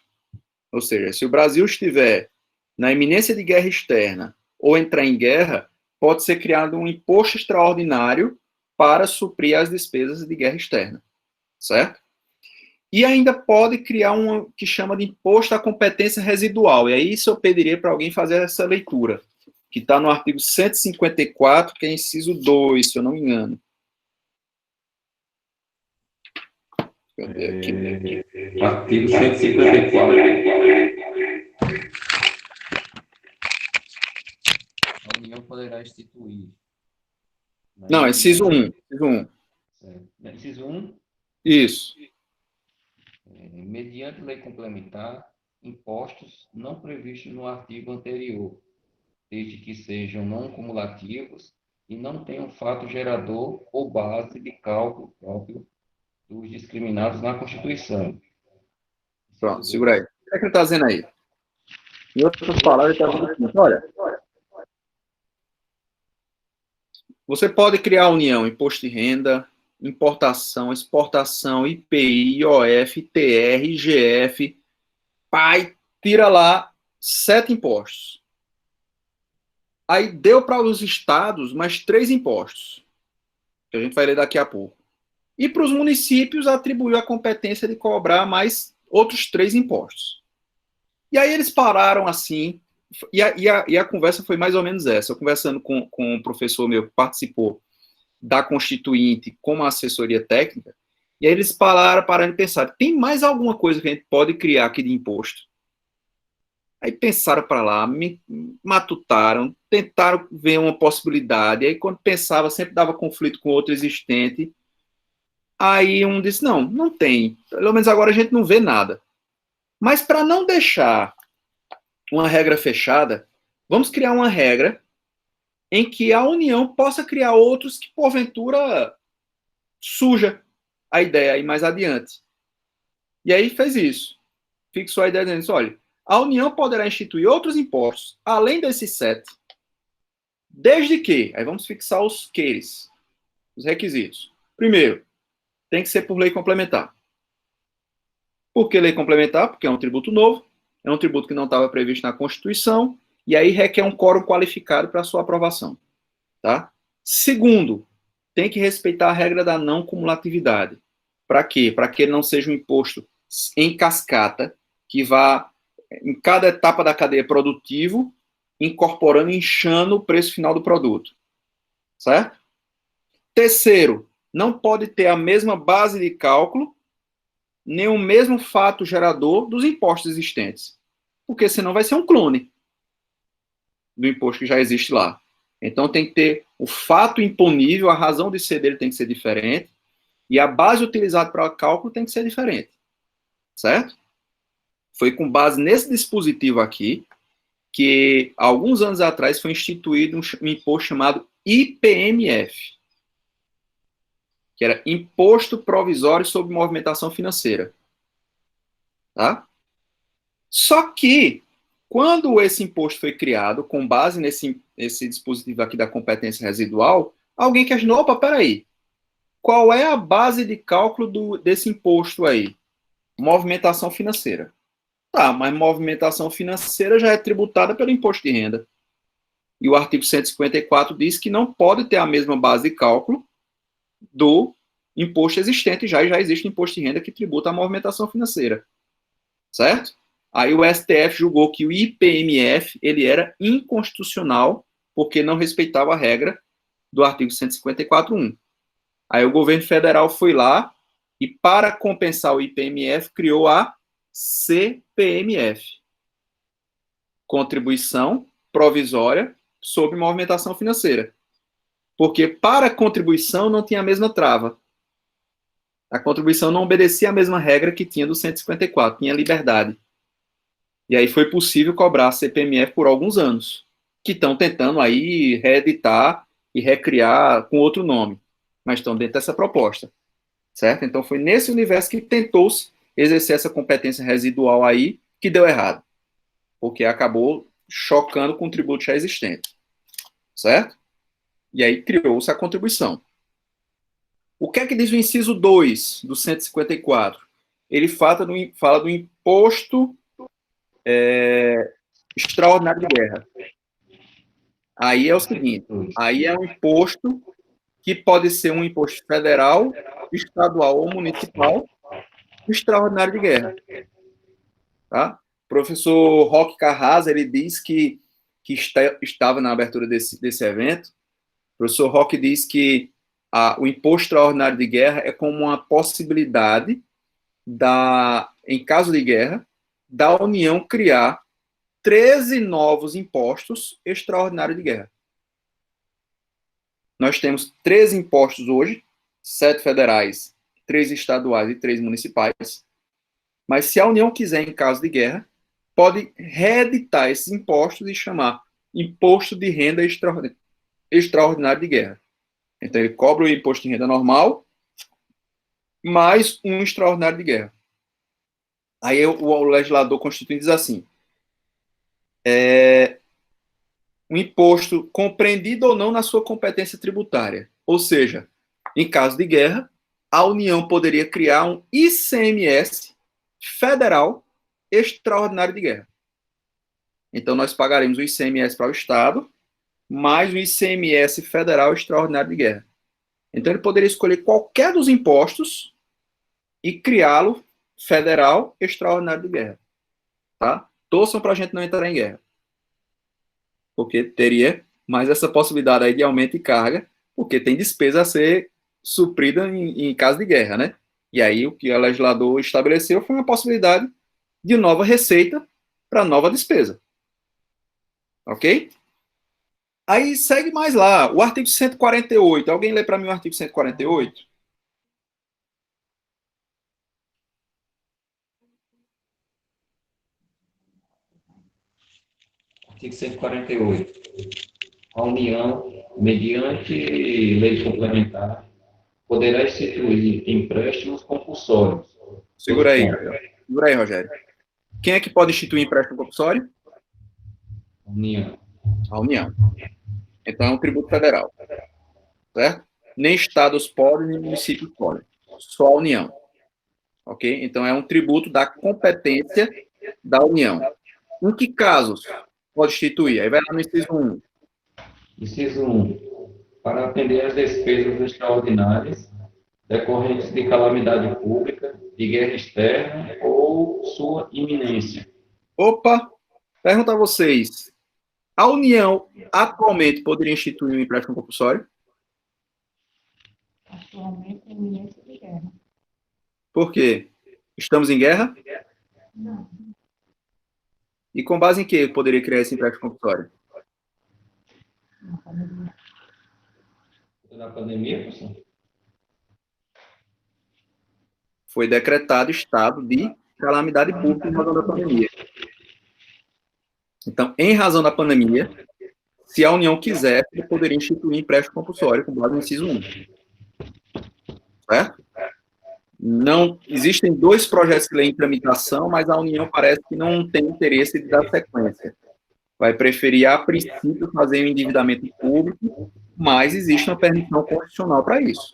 Ou seja, se o Brasil estiver na iminência de guerra externa ou entrar em guerra, pode ser criado um imposto extraordinário para suprir as despesas de guerra externa. Certo? E ainda pode criar um que chama de imposto à competência residual. E aí isso eu pediria para alguém fazer essa leitura, que está no artigo 154, que é inciso 2, se eu não me engano. Artigo 154. A União poderá instituir. Não, é inciso 1. Inciso 1? Isso. Mediante lei complementar, impostos não previstos no artigo anterior, desde que sejam não cumulativos e não tenham fato gerador ou base de cálculo próprio dos discriminados na Constituição. Pronto, segura aí. O que é que ele está dizendo aí? Em outras palavras, ele está dizendo assim, olha, você pode criar a união, imposto de renda, importação, exportação, IPI, IOF, ITR, IGF, pai, tira lá 7 impostos. Aí deu para os estados mais 3 impostos, que a gente vai ler daqui a pouco. E para os municípios atribuiu a competência de cobrar mais outros 3 impostos. E aí eles pararam assim, e a conversa foi mais ou menos essa. Eu conversando com um professor meu que participou da Constituinte como assessoria técnica, e aí eles pararam e pensaram, tem mais alguma coisa que a gente pode criar aqui de imposto? Aí pensaram para lá, matutaram, tentaram ver uma possibilidade, aí quando pensava, sempre dava conflito com outro existente. Aí um disse, não tem, pelo menos agora a gente não vê nada. Mas para não deixar uma regra fechada, vamos criar uma regra em que a União possa criar outros que, porventura, suja a ideia aí mais adiante. E aí fez isso. Fixou a ideia dizendo, olha, a União poderá instituir outros impostos, além desses 7, Desde que, aí vamos fixar os queires, os requisitos. Primeiro, tem que ser por lei complementar. Por que lei complementar? Porque é um tributo novo, é um tributo que não estava previsto na Constituição, e aí requer um quórum qualificado para sua aprovação. Tá? Segundo, tem que respeitar a regra da não cumulatividade. Para quê? Para que ele não seja um imposto em cascata, que vá em cada etapa da cadeia produtivo, incorporando e inchando o preço final do produto. Certo? Terceiro, não pode ter a mesma base de cálculo, nem o mesmo fato gerador dos impostos existentes. Porque senão vai ser um clone do imposto que já existe lá. Então tem que ter o fato imponível, a razão de ser dele tem que ser diferente, e a base utilizada para o cálculo tem que ser diferente. Certo? Foi com base nesse dispositivo aqui que, alguns anos atrás, foi instituído um imposto chamado IPMF, que era Imposto Provisório sobre Movimentação Financeira. Tá? Só que, quando esse imposto foi criado, com base nesse dispositivo aqui da competência residual, alguém questionou, opa, peraí, qual é a base de cálculo desse imposto aí? Movimentação financeira. Tá, mas movimentação financeira já é tributada pelo imposto de renda. E o artigo 154 diz que não pode ter a mesma base de cálculo do imposto existente, já existe imposto de renda que tributa a movimentação financeira. Certo? Aí o STF julgou que o IPMF ele era inconstitucional porque não respeitava a regra do artigo 154.1. Aí o governo federal foi lá e, para compensar o IPMF, criou a CPMF, Contribuição Provisória sobre Movimentação Financeira. Porque para a contribuição não tinha a mesma trava. A contribuição não obedecia a mesma regra que tinha do 154, tinha liberdade. E aí foi possível cobrar a CPMF por alguns anos, que estão tentando aí reeditar e recriar com outro nome, mas estão dentro dessa proposta, certo? Então foi nesse universo que tentou-se exercer essa competência residual aí, que deu errado, porque acabou chocando com o tributo já existente, certo? E aí criou-se a contribuição. O que é que diz o inciso 2 do 154? Ele fala do imposto extraordinário de guerra. Aí é o seguinte, aí é um imposto que pode ser um imposto federal, estadual ou municipal, extraordinário de guerra. Tá? O professor Roque Carrasa, ele diz que estava na abertura desse evento. O professor Roque diz que o imposto extraordinário de guerra é como uma possibilidade em caso de guerra, da União criar 13 novos impostos extraordinários de guerra. Nós temos 13 impostos hoje, 7 federais, 3 estaduais e 3 municipais. Mas se a União quiser, em caso de guerra, pode reeditar esses impostos e chamar Imposto de Renda Extraordinário de Guerra. Então ele cobra o imposto de renda normal, mais um extraordinário de guerra. Aí o legislador constituinte diz assim, um imposto compreendido ou não na sua competência tributária. Ou seja, em caso de guerra, a União poderia criar um ICMS federal extraordinário de guerra. Então, nós pagaremos o ICMS para o Estado, mais o ICMS federal extraordinário de guerra. Então, ele poderia escolher qualquer dos impostos e criá-lo federal extraordinário de guerra. Tá? Torçam para a gente não entrar em guerra. Porque teria mais essa possibilidade aí de aumento de carga, porque tem despesa a ser suprida em caso de guerra, né? E aí o que o legislador estabeleceu foi uma possibilidade de nova receita para nova despesa. Ok? Aí segue mais lá, o artigo 148. Alguém lê para mim o artigo 148? Artigo 148. A União, mediante lei complementar, poderá instituir empréstimos compulsórios. Segura aí, Rogério. Quem é que pode instituir empréstimo compulsório? União. A União. Então, é um tributo federal, certo? Nem estados podem, nem municípios podem, só a União, ok? Então, é um tributo da competência da União. Em que casos pode instituir? Aí vai lá no inciso 1. Inciso 1. Para atender às despesas extraordinárias decorrentes de calamidade pública, de guerra externa ou sua iminência. Opa, pergunto a vocês, a União atualmente poderia instituir um empréstimo compulsório? Atualmente é iminência de guerra. Por quê? Estamos em guerra? Não. E com base em que poderia criar esse empréstimo compulsório? Na pandemia. Na pandemia, professor? Foi decretado estado de calamidade pública em razão da pandemia. Então, em razão da pandemia, se a União quiser, poderia instituir empréstimo compulsório com base no inciso 1. Certo? Não, existem 2 projetos de lei em tramitação, mas a União parece que não tem interesse de dar sequência. Vai preferir, a princípio, fazer um endividamento público, mas existe uma permissão constitucional para isso.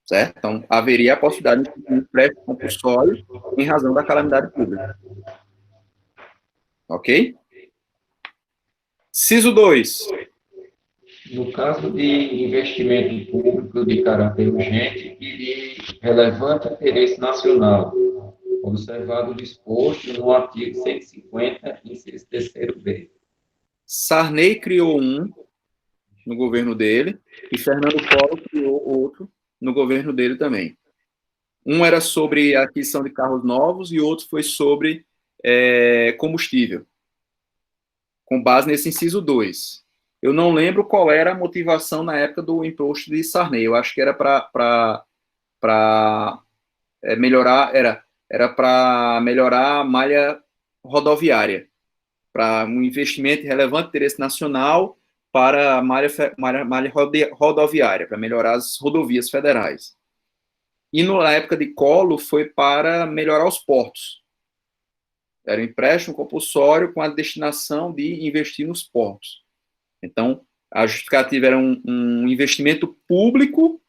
Certo? Então, haveria a possibilidade de um empréstimo compulsório em razão da calamidade pública. Ok? Inciso 2. No caso de investimento público de caráter urgente e de relevante interesse nacional, observado o disposto no artigo 150, inciso 3º-B. Sarney criou um no governo dele e Fernando Collor criou outro no governo dele também. Um era sobre a aquisição de carros novos e outro foi sobre combustível, com base nesse inciso 2. Eu não lembro qual era a motivação na época do imposto de Sarney. Eu acho que era para melhorar, era para melhorar a malha rodoviária, para um investimento de relevante interesse nacional para a malha rodoviária, para melhorar as rodovias federais. E na época de Collor foi para melhorar os portos. Era um empréstimo compulsório com a destinação de investir nos portos. Então, a justificativa era um investimento público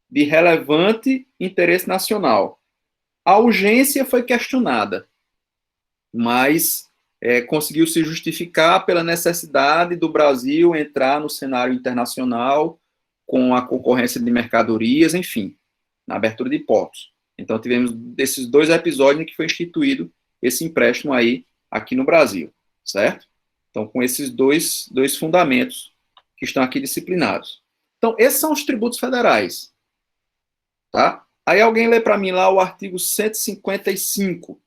de relevante interesse nacional. A urgência foi questionada, mas conseguiu se justificar pela necessidade do Brasil entrar no cenário internacional com a concorrência de mercadorias, enfim, na abertura de portos. Então, tivemos desses 2 episódios em que foi instituído esse empréstimo aí, aqui no Brasil, certo? Então, com esses dois fundamentos que estão aqui disciplinados. Então, esses são os tributos federais, tá? Aí alguém lê para mim lá o artigo 155.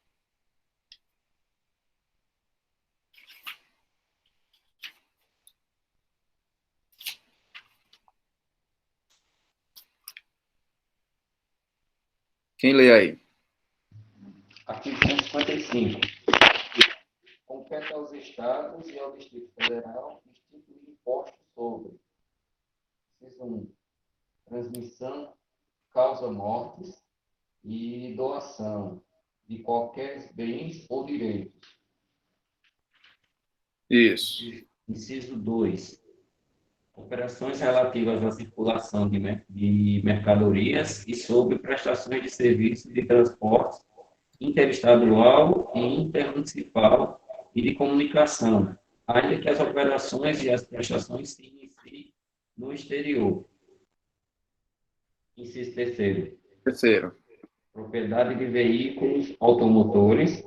Quem lê aí? Artigo 155. Compete aos Estados e ao Distrito Federal instituir impostos sobre, inciso 1, transmissão, causa-mortes e doação de qualquer bens ou direitos. Isso. Inciso 2. Operações relativas à circulação de mercadorias e sobre prestações de serviços de transporte interestadual e intermunicipal e de comunicação, ainda que as operações e as prestações se iniciem no exterior. Inciso 3º. Terceiro. Propriedade de veículos automotores.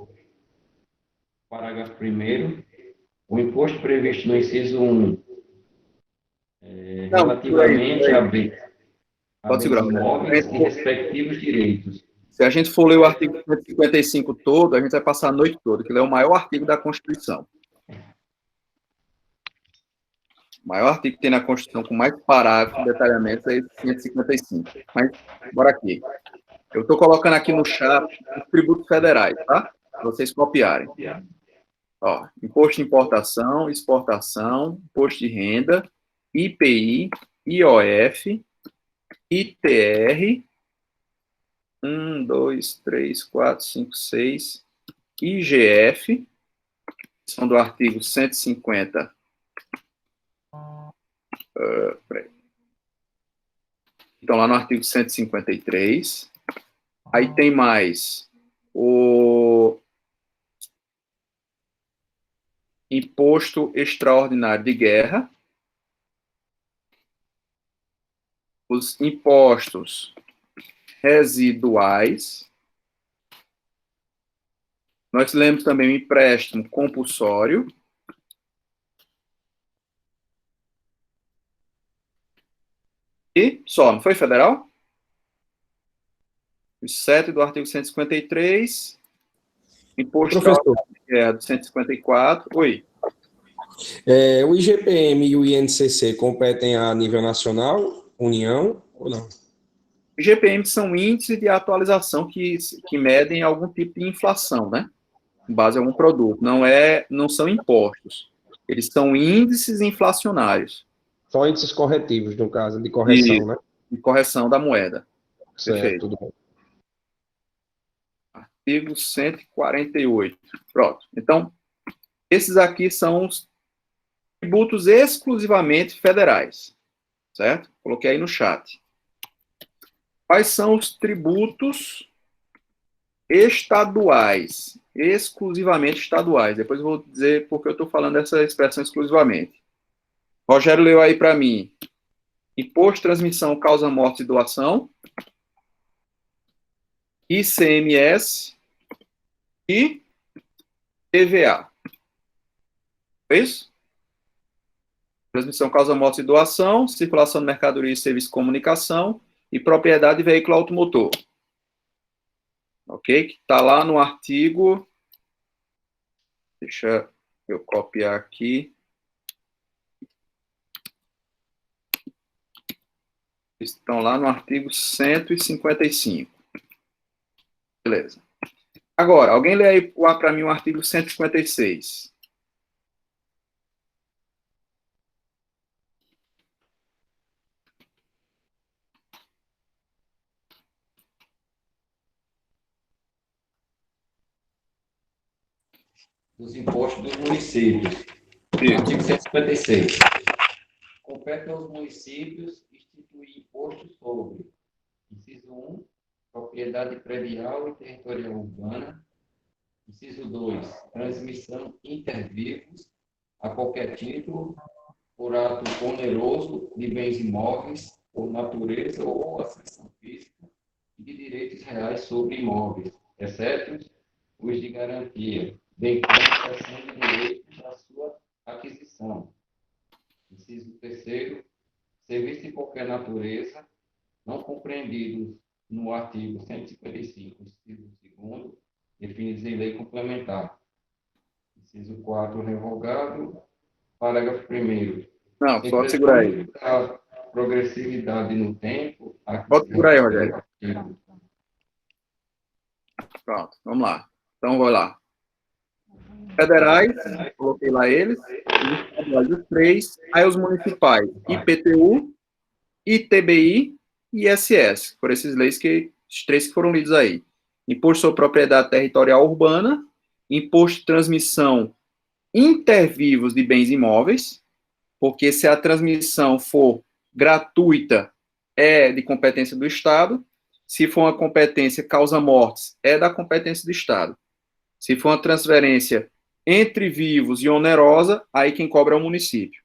Parágrafo 1º. O imposto previsto no inciso 1 relativamente a bens imóveis e respectivos direitos. Se a gente for ler o artigo 155 todo, a gente vai passar a noite toda, que ele é o maior artigo da Constituição. O maior artigo que tem na Constituição com mais parágrafos e detalhamentos é esse 155. Mas, bora aqui. Eu estou colocando aqui no chat os tributos federais, tá? Para vocês copiarem. Ó, imposto de importação, exportação, imposto de renda, IPI, IOF, ITR, 1, 2, 3, 4, 5, 6, IGF, são do artigo 150 Peraí. Então, lá no artigo 153. Aí tem mais o imposto extraordinário de guerra, os impostos residuais. Nós lemos também o empréstimo compulsório. E só, não foi federal? Os 7 do artigo 153. Imposto Professor, do 154. Oi. o IGPM e o INCC competem a nível nacional, União, ou não? IGPM são índices de atualização que medem algum tipo de inflação, né? Com base em algum produto. Não são impostos. Eles são índices inflacionários. São índices corretivos, no caso, de correção, De, né? de correção da moeda. Certo, Perfeito. tudo bem. Artigo 148. Pronto. Então, esses aqui são os tributos exclusivamente federais. Certo? Coloquei aí no chat. Quais são os tributos estaduais? Exclusivamente estaduais. Depois eu vou dizer porque eu estou falando dessa expressão exclusivamente. Rogério leu aí para mim. Imposto de transmissão, causa, morte e doação. ICMS e TVA. É isso? Transmissão, causa, morte e doação, circulação de mercadoria e serviço de comunicação e propriedade de veículo automotor. Ok? Que está lá no artigo... Deixa eu copiar aqui. Estão lá no artigo 155. Beleza. Agora, alguém lê aí para mim o artigo 156. Dos impostos dos municípios. Isso. Artigo 156. Compete aos municípios instituir imposto sobre, inciso 1, propriedade predial e territorial urbana, inciso 2, transmissão intervivos a qualquer título, por ato oneroso de bens imóveis, por natureza ou acessão física, e de direitos reais sobre imóveis, exceto os de garantia, bem como a cessão de direitos da sua aquisição. Inciso 3º, serviços de qualquer natureza, não compreendidos no artigo 155, inciso 2º, definidos em lei complementar. Inciso 4, revogado. Parágrafo 1º. Não, pode segurar aí. A progressividade no tempo... Pode segurar aí, Rogério. Pronto, vamos lá. Então, vou lá. Federais, coloquei lá eles. Os 3. Aí os municipais. IPTU, ITBI e ISS. Foram esses leis os 3 que foram lidos aí. Imposto sobre propriedade territorial urbana, imposto de transmissão intervivos de bens imóveis, porque se a transmissão for gratuita, é de competência do Estado. Se for uma competência causa mortes, é da competência do Estado. Se for uma transferência entre vivos e onerosa, aí quem cobra é o município.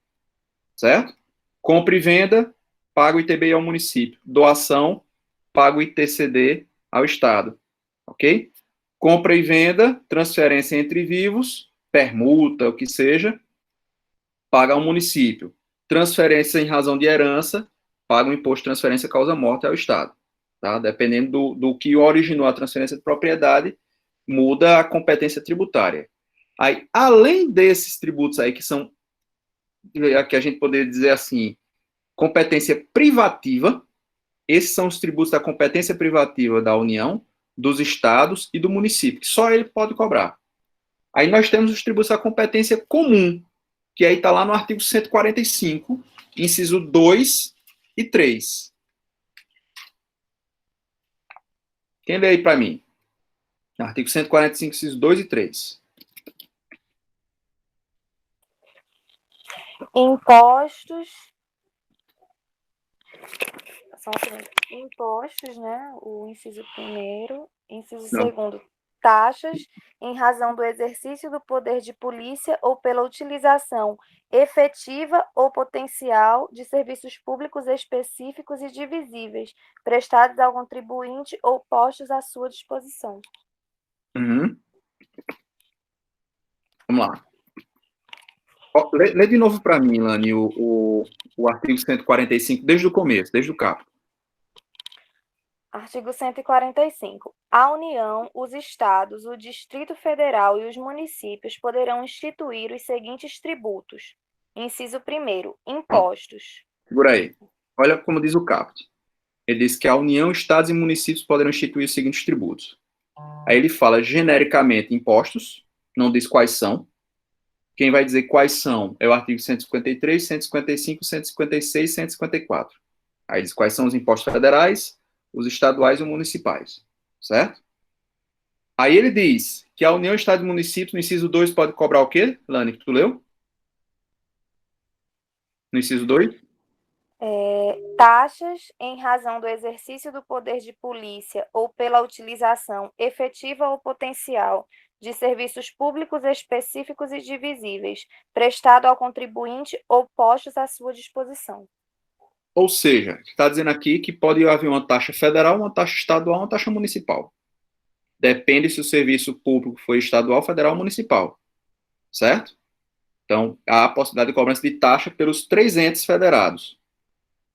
Certo? Compra e venda, paga o ITBI ao município. Doação, paga o ITCD ao Estado. Ok? Compra e venda, transferência entre vivos, permuta, o que seja, paga ao município. Transferência em razão de herança, paga o imposto de transferência causa-morte ao Estado. Tá? Dependendo do que originou a transferência de propriedade, muda a competência tributária. Aí, além desses tributos aí, que são, que a gente poderia dizer assim, competência privativa, esses são os tributos da competência privativa da União, dos estados e do município, que só ele pode cobrar. Aí nós temos os tributos da competência comum, que aí está lá no artigo 145, inciso 2 e 3. Quem lê aí para mim? Artigo 145, inciso 2 e 3. Impostos Só um segundo. Impostos, né? O inciso primeiro. Inciso Não. segundo, taxas em razão do exercício do poder de polícia ou pela utilização efetiva ou potencial de serviços públicos específicos e divisíveis, prestados ao contribuinte ou postos à sua disposição. Uhum. Vamos lá. Ó, lê de novo para mim, Lani, o artigo 145, desde o começo, desde o caput. Artigo 145. A União, os Estados, o Distrito Federal e os municípios poderão instituir os seguintes tributos. Inciso 1º, impostos. Segura aí. Olha como diz o caput. Ele diz que a União, Estados e municípios poderão instituir os seguintes tributos. Aí ele fala genericamente impostos, não diz quais são. Quem vai dizer quais são é o artigo 153, 155, 156 e 154. Aí diz quais são os impostos federais, os estaduais e os municipais, certo? Aí ele diz que a União, Estado e Municípios, no inciso 2, pode cobrar o quê, Lani, que tu leu? No inciso 2? Taxas em razão do exercício do poder de polícia ou pela utilização efetiva ou potencial de serviços públicos específicos e divisíveis, prestado ao contribuinte ou postos à sua disposição. Ou seja, está dizendo aqui que pode haver uma taxa federal, uma taxa estadual, uma taxa municipal. Depende se o serviço público foi estadual, federal ou municipal. Certo? Então, há a possibilidade de cobrança de taxa pelos 3 entes federados.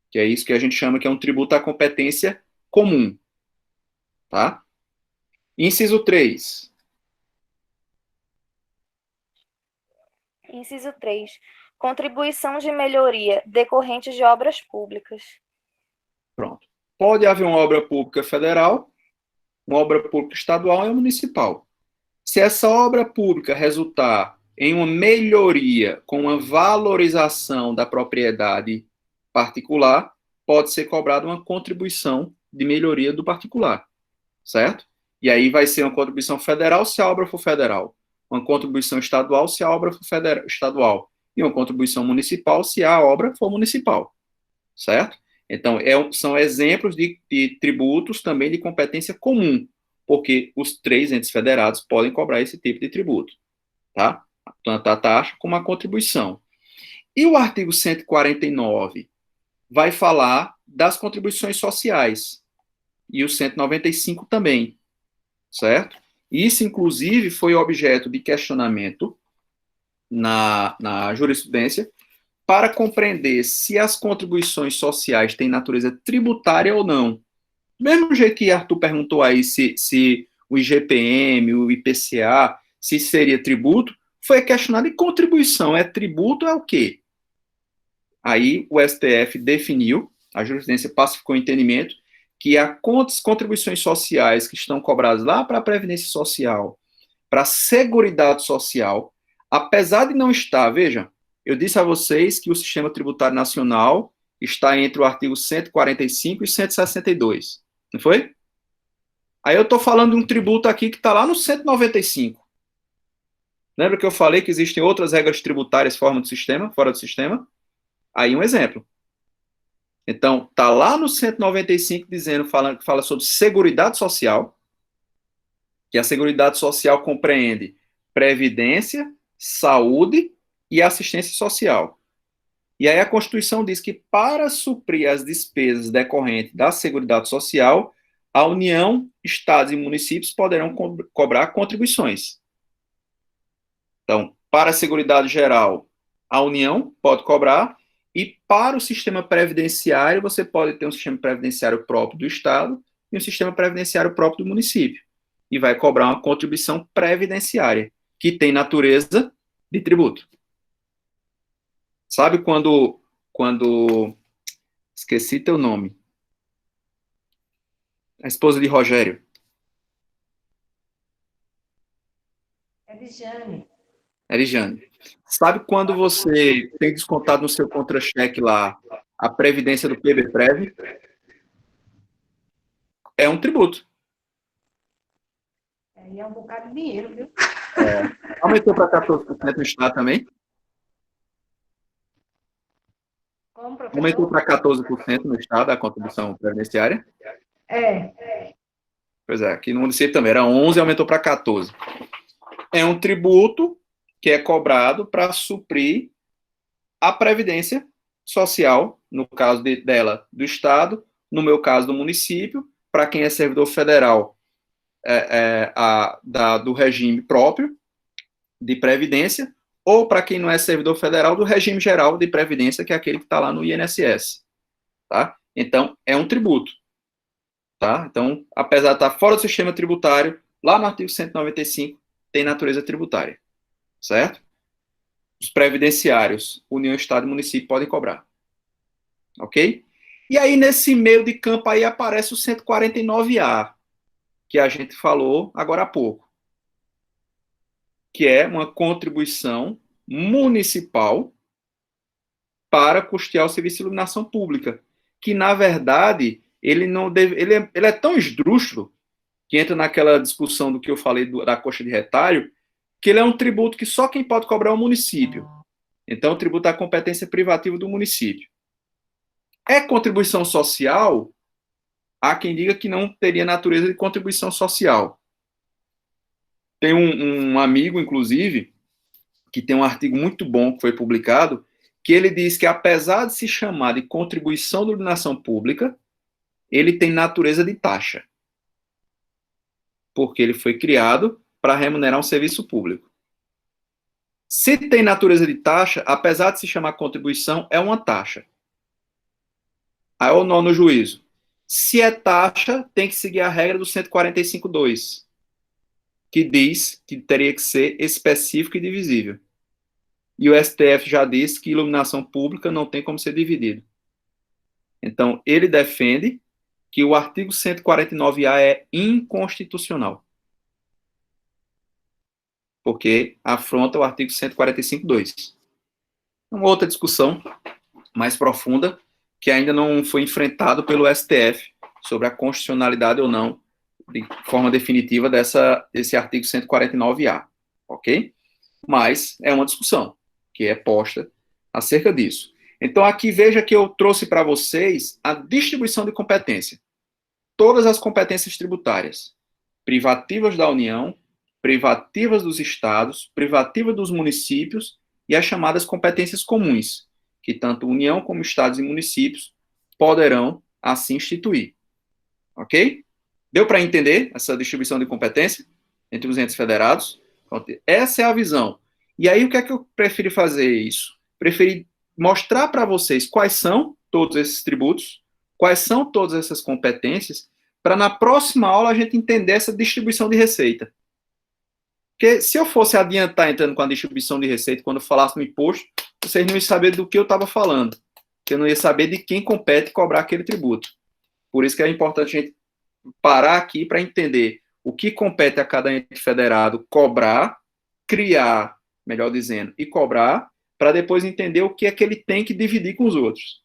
Que é isso que a gente chama que é um tributo à competência comum. Tá? Inciso 3. Inciso 3. Contribuição de melhoria decorrente de obras públicas. Pronto. Pode haver uma obra pública federal, uma obra pública estadual e uma municipal. Se essa obra pública resultar em uma melhoria com uma valorização da propriedade particular, pode ser cobrada uma contribuição de melhoria do particular, certo? E aí vai ser uma contribuição federal se a obra for federal, uma contribuição estadual se a obra for estadual, e uma contribuição municipal se a obra for municipal, certo? Então, são exemplos de tributos também de competência comum, porque os 3 entes federados podem cobrar esse tipo de tributo, tá? Tanto a taxa como a contribuição. E o artigo 149 vai falar das contribuições sociais, e o 195 também, certo? Isso, inclusive, foi objeto de questionamento na jurisprudência, para compreender se as contribuições sociais têm natureza tributária ou não. Do mesmo jeito que Arthur perguntou aí se o IGPM, o IPCA, se seria tributo, foi questionado, e contribuição é tributo, é o quê? Aí o STF definiu, a jurisprudência pacificou o entendimento, que as contribuições sociais que estão cobradas lá para a Previdência Social, para a Seguridade Social, apesar de não estar, veja, eu disse a vocês que o Sistema Tributário Nacional está entre o artigo 145 e 162, não foi? Aí eu estou falando de um tributo aqui que está lá no 195. Lembra que eu falei que existem outras regras tributárias fora do sistema? Aí um exemplo. Então, está lá no 195 fala sobre Seguridade Social, que a Seguridade Social compreende previdência, saúde e assistência social. E aí a Constituição diz que para suprir as despesas decorrentes da Seguridade Social, a União, Estados e municípios poderão cobrar contribuições. Então, para a Seguridade Geral, a União pode cobrar, e para o sistema previdenciário, você pode ter um sistema previdenciário próprio do Estado e um sistema previdenciário próprio do município. E vai cobrar uma contribuição previdenciária, que tem natureza de tributo. Sabe quando esqueci teu nome? A esposa de Rogério. Erijane. Sabe quando você tem descontado no seu contra-cheque lá a previdência do PBPrev? É um tributo. Aí é um bocado de dinheiro, viu? Aumentou para 14% no Estado também? Como, Aumentou professor? para 14% no estado a contribuição previdenciária. Pois é, aqui no município também era 11 e aumentou para 14. É um tributo que é cobrado para suprir a previdência social, no caso dela, do estado, no meu caso, do município, para quem é servidor federal, do regime próprio de previdência, ou para quem não é servidor federal, do regime geral de previdência, que é aquele que está lá no INSS. Tá? Então, é um tributo. Tá? Então, apesar de estar fora do sistema tributário, lá no artigo 195 tem natureza tributária. Certo? Os previdenciários, União, Estado e município podem cobrar. Ok? E aí, nesse meio de campo aí, aparece o 149A, que a gente falou agora há pouco, que é uma contribuição municipal para custear o serviço de iluminação pública, que, na verdade, ele não deve, ele é tão esdrúxulo, que entra naquela discussão do que eu falei da coxa de retalho, que ele é um tributo que só quem pode cobrar é o município. Então, o tributo é a competência privativa do município. É contribuição social? Há quem diga que não teria natureza de contribuição social. Tem um amigo, inclusive, que tem um artigo muito bom que foi publicado, que ele diz que, apesar de se chamar de contribuição de iluminação pública, ele tem natureza de taxa, porque ele foi criado para remunerar um serviço público. Se tem natureza de taxa, apesar de se chamar contribuição, é uma taxa. Aí o nó no juízo. Se é taxa, tem que seguir a regra do 145.2, que diz que teria que ser específico e divisível. E o STF já disse que iluminação pública não tem como ser dividido. Então, ele defende que o artigo 149A é inconstitucional, porque afronta o artigo 145.2. Uma outra discussão mais profunda, que ainda não foi enfrentado pelo STF, sobre a constitucionalidade ou não, de forma definitiva, desse artigo 149A, ok? Mas é uma discussão que é posta acerca disso. Então, aqui veja que eu trouxe para vocês a distribuição de competência. Todas as competências tributárias, privativas da União, privativas dos estados, privativas dos municípios e as chamadas competências comuns, que tanto União como estados e municípios poderão assim instituir. Ok? Deu para entender essa distribuição de competência entre os entes federados? Essa é a visão. E aí, o que é que eu preferi fazer isso? Preferi mostrar para vocês quais são todos esses tributos, quais são todas essas competências, para na próxima aula a gente entender essa distribuição de receita. Porque se eu fosse adiantar entrando com a distribuição de receita, quando eu falasse no imposto, vocês não iam saber do que eu estava falando. Que eu não ia saber de quem compete cobrar aquele tributo. Por isso que é importante a gente parar aqui para entender o que compete a cada ente federado cobrar, criar, melhor dizendo, e cobrar, para depois entender o que é que ele tem que dividir com os outros,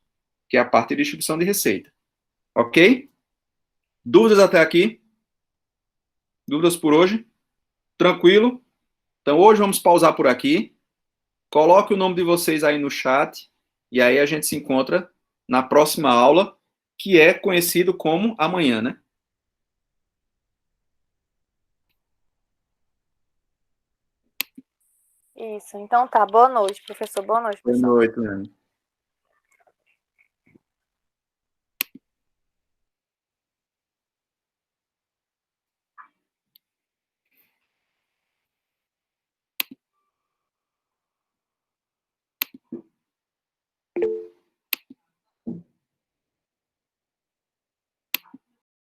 que é a parte de distribuição de receita. Ok? Dúvidas até aqui? Dúvidas por hoje? Tranquilo? Então, hoje vamos pausar por aqui. Coloque o nome de vocês aí no chat, e aí a gente se encontra na próxima aula, que é conhecido como amanhã, né? Isso. Então tá. Boa noite, professor. Boa noite, Boa pessoal. noite, Nani.